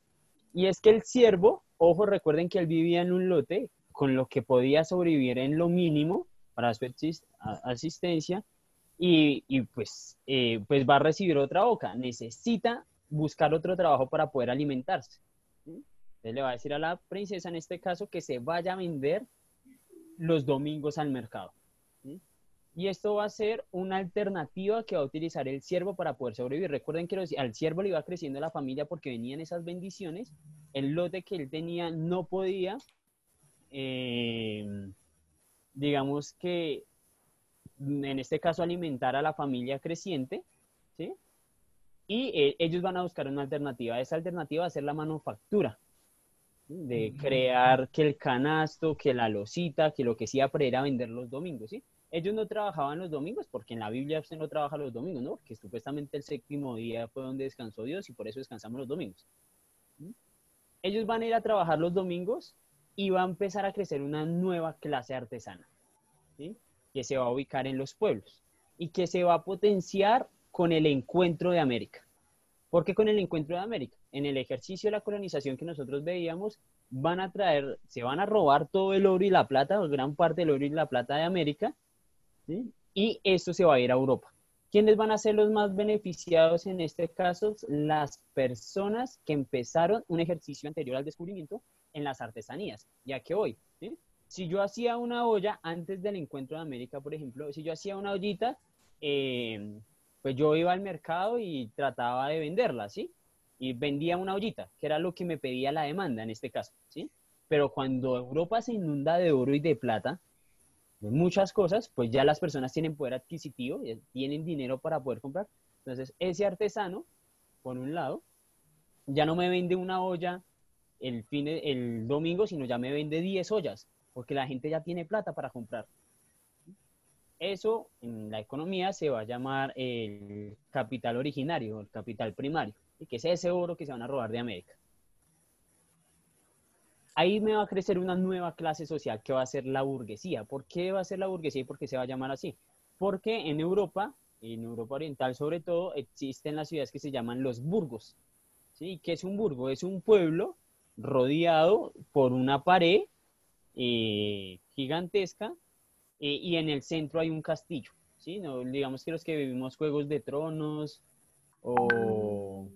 y es que el siervo, ojo, recuerden que él vivía en un lote con lo que podía sobrevivir en lo mínimo para su asistencia, pues va a recibir otra boca, necesita buscar otro trabajo para poder alimentarse. ¿Sí? Entonces le va a decir a la princesa, en este caso, que se vaya a vender los domingos al mercado. ¿Sí? Y esto va a ser una alternativa que va a utilizar el siervo para poder sobrevivir. Recuerden que al siervo le iba creciendo la familia porque venían esas bendiciones. El lote que él tenía no podía, eh, digamos que, en este caso, alimentar a la familia creciente, ¿sí? Y ellos van a buscar una alternativa. Esa alternativa va a ser la manufactura, ¿sí? De crear que el canasto, que la losita, que lo que sea para ir a vender los domingos, ¿sí? Ellos no trabajaban los domingos, porque en la Biblia usted no trabaja los domingos, ¿no? Porque supuestamente el séptimo día fue donde descansó Dios y por eso descansamos los domingos. ¿Sí? Ellos van a ir a trabajar los domingos y va a empezar a crecer una nueva clase artesana, ¿sí? Que se va a ubicar en los pueblos y que se va a potenciar con el encuentro de América. ¿Por qué con el encuentro de América? En el ejercicio de la colonización que nosotros veíamos, se van a robar todo el oro y la plata, o gran parte del oro y la plata de América, ¿sí? Y esto se va a ir a Europa. ¿Quiénes van a ser los más beneficiados en este caso? Las personas que empezaron un ejercicio anterior al descubrimiento en las artesanías. ¿Ya que hoy? ¿Sí? Si yo hacía una olla antes del encuentro de América, por ejemplo, si yo hacía una ollita, pues yo iba al mercado y trataba de venderla, ¿sí? Y vendía una ollita, que era lo que me pedía la demanda en este caso, ¿sí? Pero cuando Europa se inunda de oro y de plata, de muchas cosas, pues ya las personas tienen poder adquisitivo, tienen dinero para poder comprar. Entonces, ese artesano, por un lado, ya no me vende una olla el domingo, sino ya me vende 10 ollas, porque la gente ya tiene plata para comprar. Eso en la economía se va a llamar el capital originario, el capital primario, y que es ese oro que se van a robar de América. Ahí me va a crecer una nueva clase social que va a ser la burguesía. ¿Por qué va a ser la burguesía y por qué se va a llamar así? Porque en Europa Oriental sobre todo, existen las ciudades que se llaman los burgos. ¿Sí? ¿Qué es un burgo? Es un pueblo rodeado por una pared gigantesca, y en el centro hay un castillo. ¿Sí? No, digamos que los que vivimos Juegos de Tronos o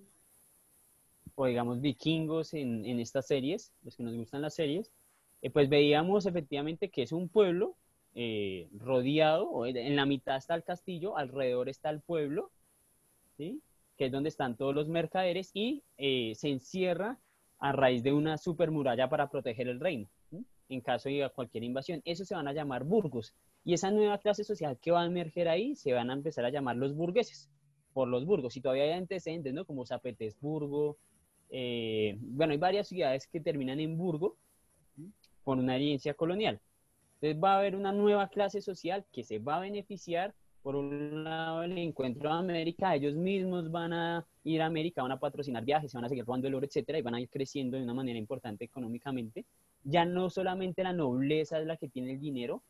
digamos vikingos en estas series, los que nos gustan las series, pues veíamos efectivamente que es un pueblo rodeado, o en la mitad está el castillo, alrededor está el pueblo, ¿sí? Que es donde están todos los mercaderes, y se encierra a raíz de una supermuralla para proteger el reino, ¿sí? En caso de cualquier invasión. Eso se van a llamar burgos. Y esa nueva clase social que va a emerger ahí se van a empezar a llamar los burgueses, por los burgos. Y todavía hay antecedentes, ¿no? Como San Petersburgo. Bueno, hay varias ciudades que terminan en burgo, ¿sí? Por una herencia colonial. Entonces va a haber una nueva clase social que se va a beneficiar. Por un lado, el encuentro de América, ellos mismos van a ir a América, van a patrocinar viajes, se van a seguir robando el oro, etcétera, y van a ir creciendo de una manera importante económicamente. ya no solamente la nobleza es la que tiene el dinero,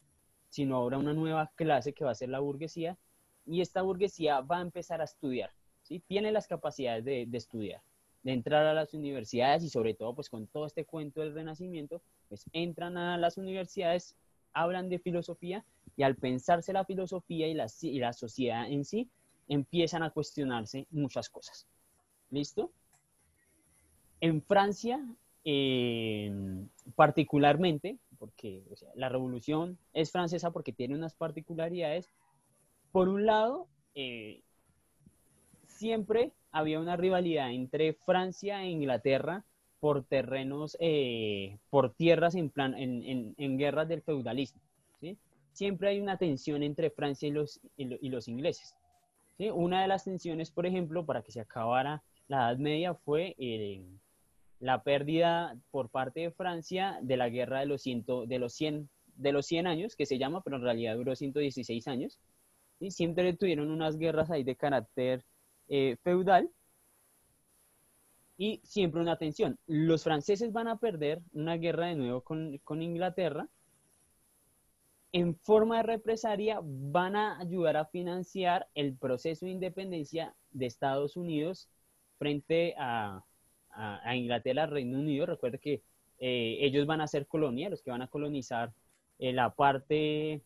sino ahora una nueva clase que va a ser la burguesía, y esta burguesía va a empezar a estudiar, ¿sí? Tiene las capacidades de estudiar, de entrar a las universidades, y sobre todo pues con todo este cuento del Renacimiento, pues entran a las universidades, hablan de filosofía, y al pensarse la filosofía y la sociedad en sí, empiezan a cuestionarse muchas cosas. ¿Listo? En Francia, particularmente, porque o sea, la revolución es francesa porque tiene unas particularidades. Por un lado, siempre había una rivalidad entre Francia e Inglaterra por terrenos, por tierras en guerras del feudalismo, ¿sí? Siempre hay una tensión entre Francia y los ingleses, ¿sí? Una de las tensiones, por ejemplo, para que se acabara la Edad Media fue la pérdida por parte de Francia de la guerra de los 100 años, que se llama, pero en realidad duró 116 años. Y siempre tuvieron unas guerras ahí de carácter feudal, y siempre una tensión. Los franceses van a perder una guerra de nuevo con Inglaterra. En forma de represalia van a ayudar a financiar el proceso de independencia de Estados Unidos frente a Inglaterra, Reino Unido. Recuerde que ellos van a ser colonia, los que van a colonizar la parte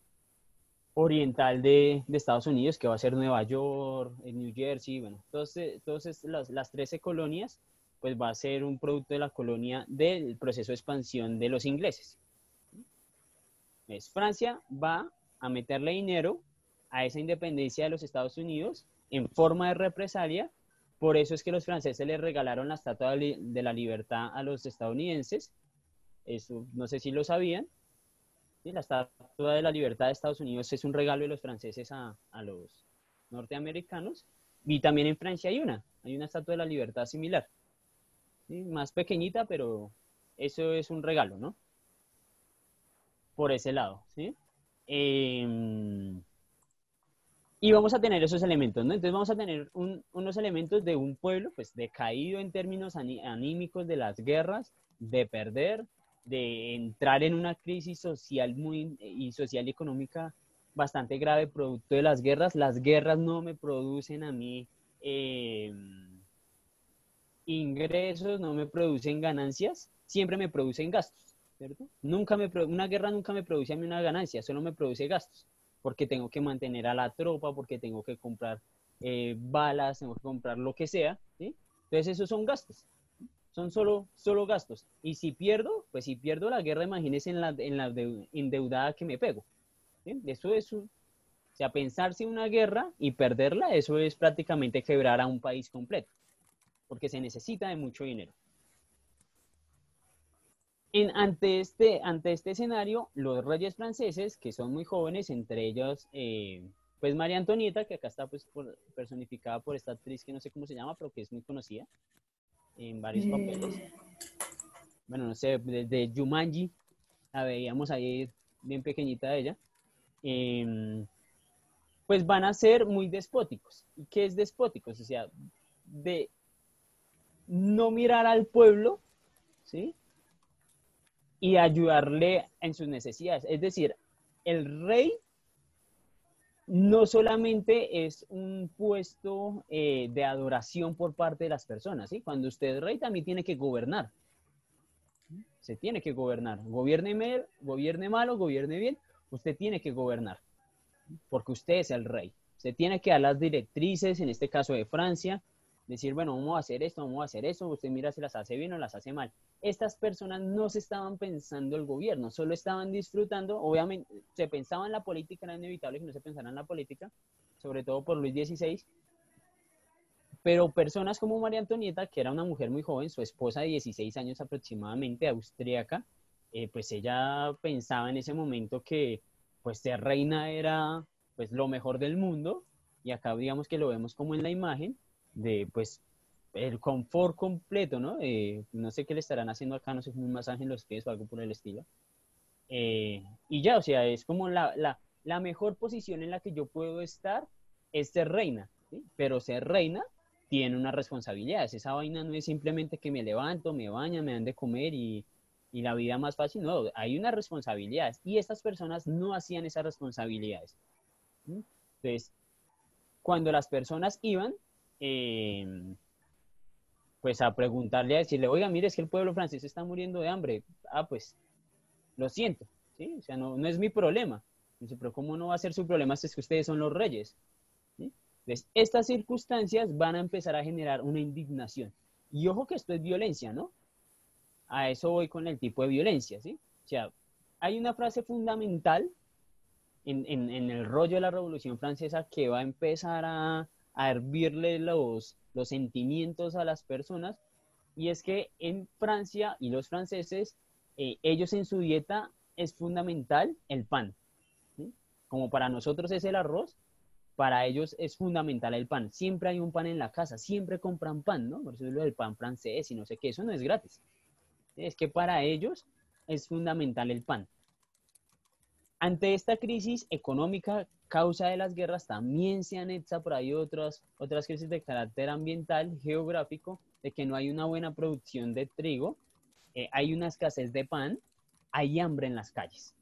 oriental de Estados Unidos, que va a ser Nueva York, New Jersey, bueno, entonces las 13 colonias, pues va a ser un producto de la colonia del proceso de expansión de los ingleses. Francia va a meterle dinero a esa independencia de los Estados Unidos en forma de represalia. Por eso es que los franceses les regalaron la Estatua de la Libertad a los estadounidenses. Eso no sé si lo sabían. ¿Sí? La Estatua de la Libertad de Estados Unidos es un regalo de los franceses a los norteamericanos. Y también en Francia hay una Estatua de la Libertad similar, ¿sí? Más pequeñita, pero eso es un regalo, ¿no? Por ese lado, ¿sí? Y vamos a tener esos elementos, ¿no? Entonces vamos a tener unos elementos de un pueblo, pues, decaído en términos anímicos de las guerras, de perder, de entrar en una crisis social social y económica bastante grave producto de las guerras. Las guerras no me producen a mí ingresos, no me producen ganancias, siempre me producen gastos, ¿cierto? Una guerra nunca me produce a mí una ganancia, solo me produce gastos, porque tengo que mantener a la tropa, porque tengo que comprar balas, tengo que comprar lo que sea, ¿sí? Entonces esos son gastos, son solo gastos. Y si pierdo, pues si pierdo la guerra, imagínense en la endeudada que me pego, ¿sí? Eso es, o sea, pensarse en una guerra y perderla, eso es prácticamente quebrar a un país completo, porque se necesita de mucho dinero. Ante este escenario, los reyes franceses, que son muy jóvenes, entre ellos, pues María Antonieta, que acá está pues, personificada por esta actriz que no sé cómo se llama, pero que es muy conocida en varios papeles. Bueno, no sé, desde Jumanji, la veíamos ahí bien pequeñita ella. Pues van a ser muy despóticos. ¿Y qué es despóticos? O sea, de no mirar al pueblo, ¿sí? Y ayudarle en sus necesidades. Es decir, el rey no solamente es un puesto de adoración por parte de las personas, ¿sí? Cuando usted es rey también tiene que gobernar. Se tiene que gobernar. Gobierne malo, gobierne bien, usted tiene que gobernar, porque usted es el rey. Se tiene que dar las directrices, en este caso de Francia, decir, bueno, vamos a hacer esto, vamos a hacer eso, usted mira si las hace bien o las hace mal. Estas personas no se estaban pensando el gobierno, solo estaban disfrutando. Obviamente se pensaba en la política, era inevitable que no se pensara en la política, sobre todo por Luis XVI, pero personas como María Antonieta, que era una mujer muy joven, su esposa de 16 años aproximadamente, austríaca, pues ella pensaba en ese momento que pues ser reina era pues lo mejor del mundo, y acá digamos que lo vemos como en la imagen, de pues el confort completo, ¿no? No sé qué le estarán haciendo acá, no sé, un masaje en los pies o algo por el estilo. Y ya, o sea, es como la mejor posición en la que yo puedo estar es ser reina, ¿sí? Pero ser reina tiene unas responsabilidades. Esa vaina no es simplemente que me levanto, me baño, me dan de comer y y la vida más fácil. No, hay unas responsabilidades y estas personas no hacían esas responsabilidades. Entonces, cuando las personas iban, pues a preguntarle, a decirle, oiga, mire, es que el pueblo francés está muriendo de hambre. Ah, pues, lo siento, ¿sí? O sea, no es mi problema. Dice, pero ¿cómo no va a ser su problema si es que ustedes son los reyes? ¿Sí? Entonces, estas circunstancias van a empezar a generar una indignación. Y ojo que esto es violencia, ¿no? A eso voy con el tipo de violencia, ¿sí? O sea, hay una frase fundamental en el rollo de la Revolución Francesa que va a empezar a hervirle los sentimientos a las personas, y es que en Francia y los franceses, ellos en su dieta es fundamental el pan, ¿sí? Como para nosotros es el arroz, para ellos es fundamental el pan. Siempre hay un pan en la casa, siempre compran pan, ¿no? Por eso es lo del pan francés y no sé qué, eso no es gratis. Es que para ellos es fundamental el pan. Ante esta crisis económica, causa de las guerras, también se anexa por ahí otras crisis de carácter ambiental, geográfico, de que no hay una buena producción de trigo, hay una escasez de pan, hay hambre en las calles.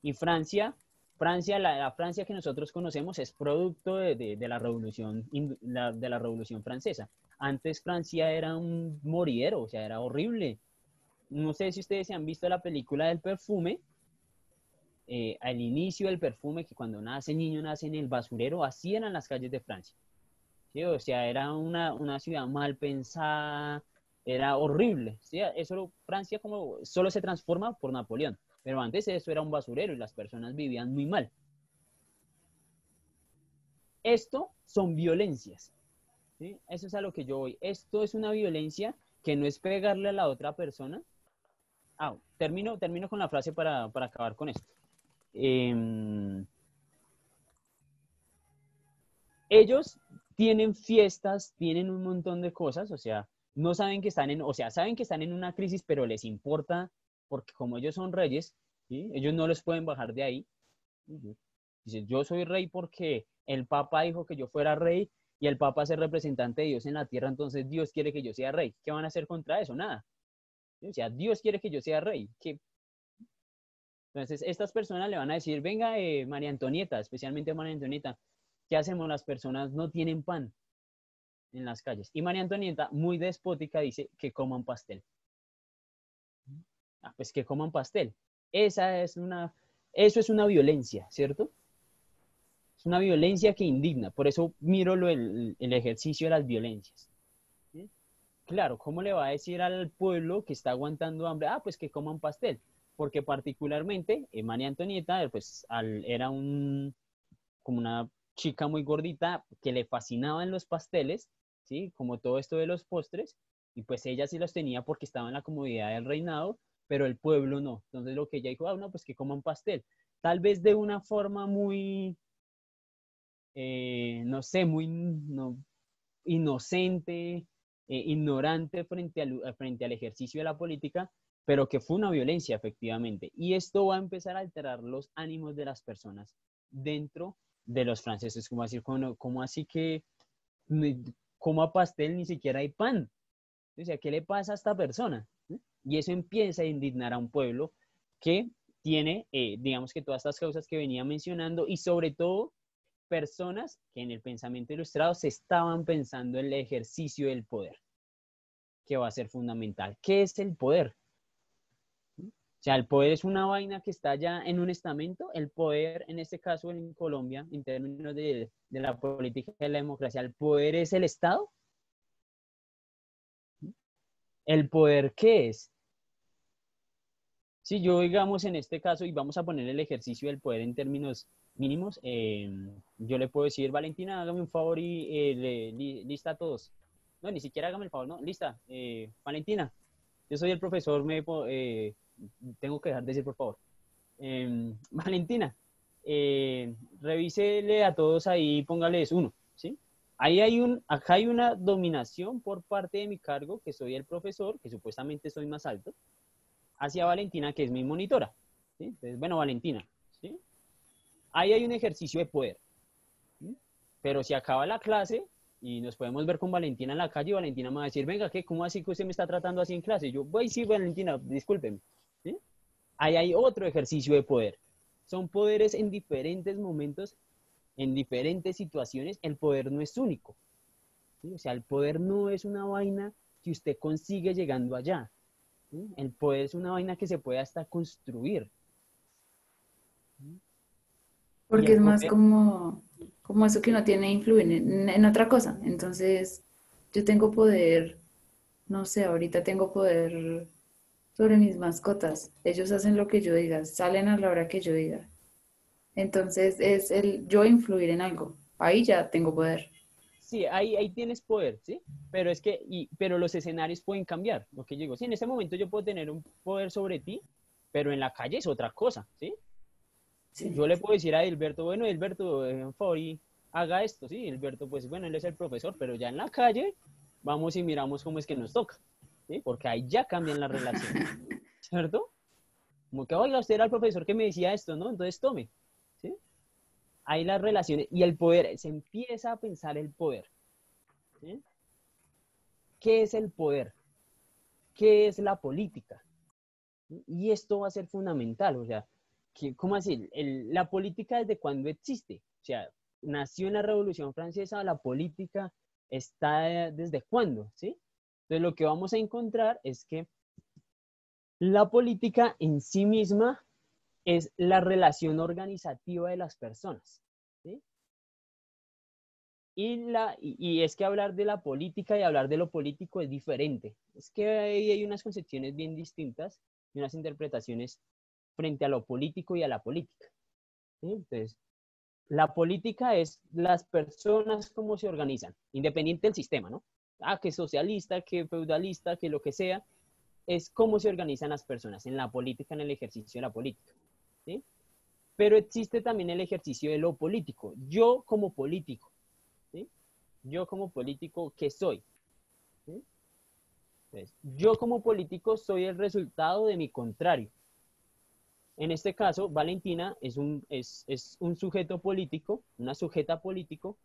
Y Francia, la Francia que nosotros conocemos es producto de la Revolución Francesa. Antes Francia era un moridero, o sea, era horrible. No sé si ustedes se han visto la película del perfume, al inicio del perfume, que cuando nace el niño nace en el basurero, así eran las calles de Francia. ¿Sí? O sea, era una ciudad mal pensada, era horrible. ¿Sí? Eso, Francia como solo se transforma por Napoleón, pero antes eso era un basurero y las personas vivían muy mal. Esto son violencias, ¿sí? Eso es a lo que yo voy. Esto es una violencia que no es pegarle a la otra persona. Termino con la frase para acabar con esto. Ellos tienen fiestas, tienen un montón de cosas, o sea, no saben que saben que están en una crisis, pero les importa, porque como ellos son reyes, ¿sí? Ellos no les pueden bajar de ahí. Dice, yo soy rey porque el Papa dijo que yo fuera rey y el Papa es el representante de Dios en la tierra, entonces Dios quiere que yo sea rey. ¿Qué van a hacer contra eso? Nada. O sea, Dios quiere que yo sea rey. Entonces, estas personas le van a decir, venga, María Antonieta, especialmente María Antonieta, ¿qué hacemos? Las personas no tienen pan en las calles. Y María Antonieta, muy despótica, dice que coman pastel. Pues que coman pastel. Eso es una violencia, ¿cierto? Es una violencia que indigna. Por eso miro el ejercicio de las violencias. ¿Sí? Claro, ¿cómo le va a decir al pueblo que está aguantando hambre? Pues que coman pastel. Porque particularmente María Antonieta, pues era como una chica muy gordita que le fascinaban los pasteles, ¿sí? Como todo esto de los postres, y pues ella sí los tenía porque estaba en la comodidad del reinado, pero el pueblo no. Entonces lo que ella dijo, no, pues que coman pastel. Tal vez de una forma muy, no sé, muy inocente, ignorante frente al ejercicio de la política, pero que fue una violencia efectivamente. Y esto va a empezar a alterar los ánimos de las personas dentro de los franceses. Como decir, ¿cómo así que coma pastel, ni siquiera hay pan? O sea, ¿qué le pasa a esta persona? Y eso empieza a indignar a un pueblo que tiene, digamos que todas estas causas que venía mencionando, y sobre todo personas que en el pensamiento ilustrado se estaban pensando en el ejercicio del poder, que va a ser fundamental. ¿Qué es el poder? O sea, el poder es una vaina que está ya en un estamento. El poder, en este caso en Colombia, en términos de la política de la democracia, ¿el poder es el Estado? ¿El poder qué es? Si yo, digamos, en este caso, y vamos a poner el ejercicio del poder en términos mínimos, yo le puedo decir, Valentina, hágame un favor y lista a todos. No, ni siquiera hágame el favor, no, lista. Valentina, yo soy el profesor, tengo que dejar de decir por favor. Valentina, revísele a todos ahí, póngales 1, ¿sí? Acá hay una dominación por parte de mi cargo, que soy el profesor, que supuestamente soy más alto, hacia Valentina, que es mi monitora, ¿sí? Entonces, bueno, Valentina, ¿sí? Ahí hay un ejercicio de poder, ¿sí? Pero si acaba la clase, Y nos podemos ver con Valentina en la calle y Valentina me va a decir, venga, ¿qué? ¿Cómo así que usted me está tratando así en clase? Y yo, voy, sí, Valentina, discúlpeme. ¿Sí? Ahí hay otro ejercicio de poder. Son poderes en diferentes momentos, en diferentes situaciones. El poder no es único. ¿Sí? O sea, el poder no es una vaina que usted consigue llegando allá. ¿Sí? El poder es una vaina que se puede hasta construir. ¿Sí? Y Porque el es más poder, como eso que sí, uno tiene influir en otra cosa. Entonces, yo tengo poder, no sé, ahorita tengo poder sobre mis mascotas. Ellos hacen lo que yo diga, salen a la hora que yo diga. Entonces, es el yo influir en algo. Ahí ya tengo poder. sí, ahí tienes poder, ¿sí? Pero es que, pero los escenarios pueden cambiar, lo que yo digo. Sí, en ese momento yo puedo tener un poder sobre ti, pero en la calle es otra cosa, ¿sí? ¿Sí? Sí. Yo le puedo decir a Hilberto, bueno, Hilberto, por favor, y haga esto, ¿sí? Hilberto, pues bueno, él es el profesor, pero ya en la calle vamos y miramos cómo es que nos toca, ¿sí? Porque ahí ya cambian las relaciones, ¿cierto? Como que, oiga, usted era el profesor que me decía esto, ¿no? Entonces tome, ¿sí? Ahí las relaciones y el poder, se empieza a pensar el poder, ¿sí? ¿Qué es el poder? ¿Qué es la política? Y esto va a ser fundamental, o sea, ¿cómo así? La política desde cuándo existe, o sea, nació en la Revolución Francesa, la política está desde cuándo, ¿sí? Entonces lo que vamos a encontrar es que la política en sí misma es la relación organizativa de las personas, ¿sí? Y es que hablar de la política y hablar de lo político es diferente. Es que hay unas concepciones bien distintas y unas interpretaciones frente a lo político y a la política, ¿sí? Entonces, la política es las personas cómo se organizan, independiente del sistema, ¿no? Ah, que socialista, que feudalista, que lo que sea, es cómo se organizan las personas en la política, en el ejercicio de la política, ¿sí? Pero existe también el ejercicio de lo político. Yo como político, ¿sí? Yo como político, ¿qué soy? ¿Sí? Entonces, yo como político soy el resultado de mi contrario. En este caso, Valentina es un sujeto político, una sujeta político,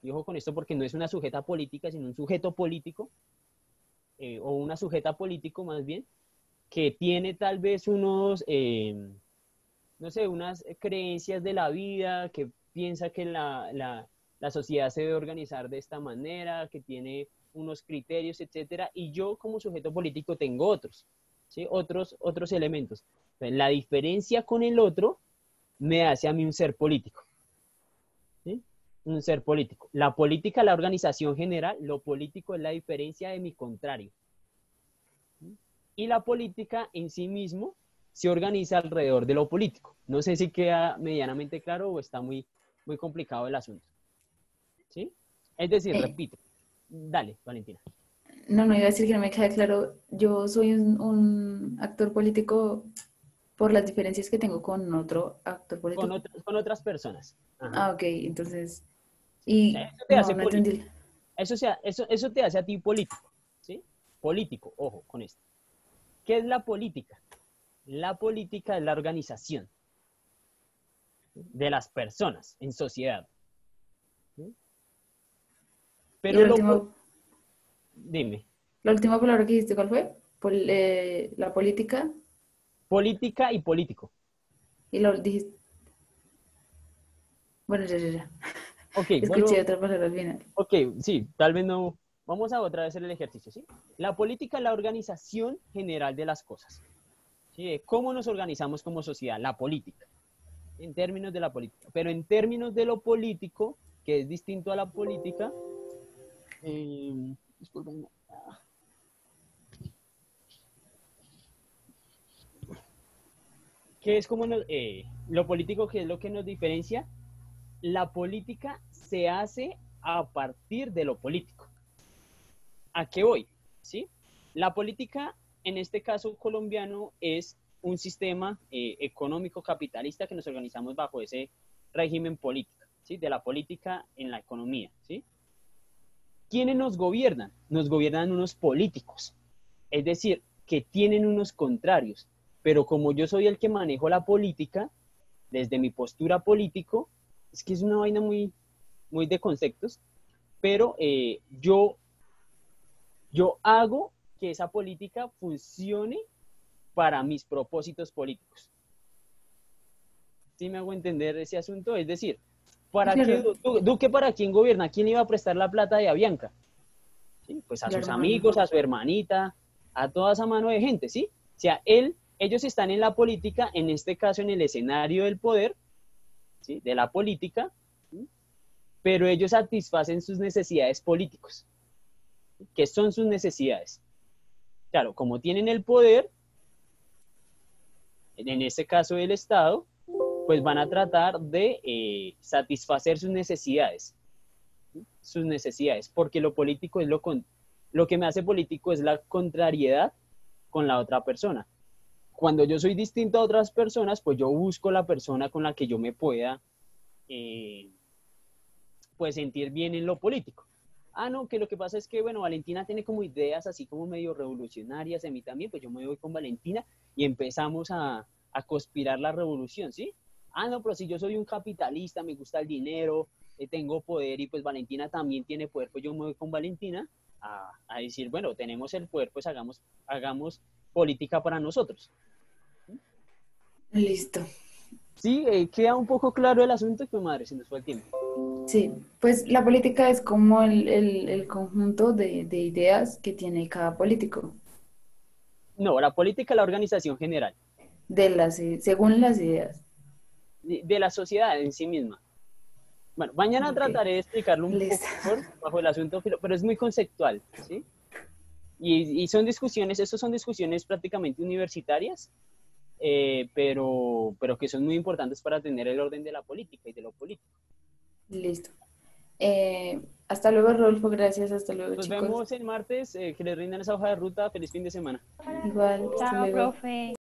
y ojo con esto porque no es una sujeta política, sino un sujeto político, o una sujeta político más bien, que tiene tal vez no sé, unas creencias de la vida, que piensa que la sociedad se debe organizar de esta manera, que tiene unos criterios, etcétera, y yo como sujeto político tengo otros, ¿sí? Otros elementos. Entonces, la diferencia con el otro me hace a mí un ser político, ¿sí? Un ser político. La política, la organización general, lo político es la diferencia de mi contrario, ¿sí? Y la política en sí mismo se organiza alrededor de lo político. No sé si queda medianamente claro o está muy complicado el asunto, ¿sí? Es decir, Eh, repito, dale, Valentina. no, no iba a decir que no me queda claro. Yo soy un actor político por las diferencias que tengo con otro actor político. Con otras personas. Ajá. Ah, ok, entonces, y Eso te no, hace no político. entendí. Eso te hace a ti político, ¿sí? Político, ojo con esto. ¿Qué es la política? La política es la organización, ¿sí? De las personas en sociedad, ¿sí? Y Pero dime, la última palabra que dijiste, ¿cuál fue? La política, política y político. y lo dijiste, bueno, ya. Ok, Escuché otra palabra al final. ok, sí, tal vez no. Vamos a otra vez hacer el ejercicio, ¿sí? La política es la organización general de las cosas, ¿sí? De cómo nos organizamos como sociedad, la política, en términos de la política. Pero en términos de lo político, que es distinto a la política, disculpen, que es como lo político, que es lo que nos diferencia, la política se hace a partir de lo político. ¿A qué voy? ¿Sí? La política, en este caso colombiano, es un sistema económico capitalista que nos organizamos bajo ese régimen político, ¿sí? De la política en la economía, ¿sí? ¿Quiénes nos gobiernan? Nos gobiernan unos políticos, es decir, que tienen unos contrarios, pero como yo soy el que manejo la política, desde mi postura político, es que es una vaina muy de conceptos, pero yo hago que esa política funcione para mis propósitos políticos. ¿Sí me hago entender ese asunto? Es decir, ¿para qué, Duque para quién gobierna? ¿Quién le iba a prestar la plata de Avianca? ¿Sí? Pues a sus amigos, a su hermanita, a toda esa mano de gente, ¿sí? O sea, ellos están en la política, en este caso en el escenario del poder, ¿sí? De la política, ¿sí? Pero ellos satisfacen sus necesidades políticos. ¿Qué son sus necesidades? Claro, como tienen el poder, en este caso del Estado, pues van a tratar de satisfacer sus necesidades, ¿sí? Sus necesidades, porque lo político es lo que me hace político es la contrariedad con la otra persona. Cuando yo soy distinto a otras personas, pues yo busco la persona con la que yo me pueda pues sentir bien en lo político. Ah, no, que lo que pasa es que, bueno, Valentina tiene como ideas así como medio revolucionarias, a mí también, pues yo me voy con Valentina y empezamos a conspirar la revolución, ¿sí? Ah, no, pero si yo soy un capitalista, me gusta el dinero, tengo poder y pues Valentina también tiene poder, pues yo me voy con Valentina a decir, bueno, tenemos el poder, pues hagamos política para nosotros. Listo. Sí, queda un poco claro el asunto, que madre, se nos fue el tiempo. Sí, pues la política es como el conjunto de ideas que tiene cada político, No, la política es la organización general según las ideas. de la sociedad en sí misma. Bueno, mañana Ok, trataré de explicarlo un poco listo. mejor bajo el asunto, pero es muy conceptual, ¿sí? Y son discusiones, estas son discusiones prácticamente universitarias, pero que son muy importantes para tener el orden de la política y de lo político. Listo. Hasta luego, Rodolfo, gracias, hasta luego, Nos chicos. vemos el martes, que les rindan esa hoja de ruta, feliz fin de semana. Igual, hasta Chao, luego. profe.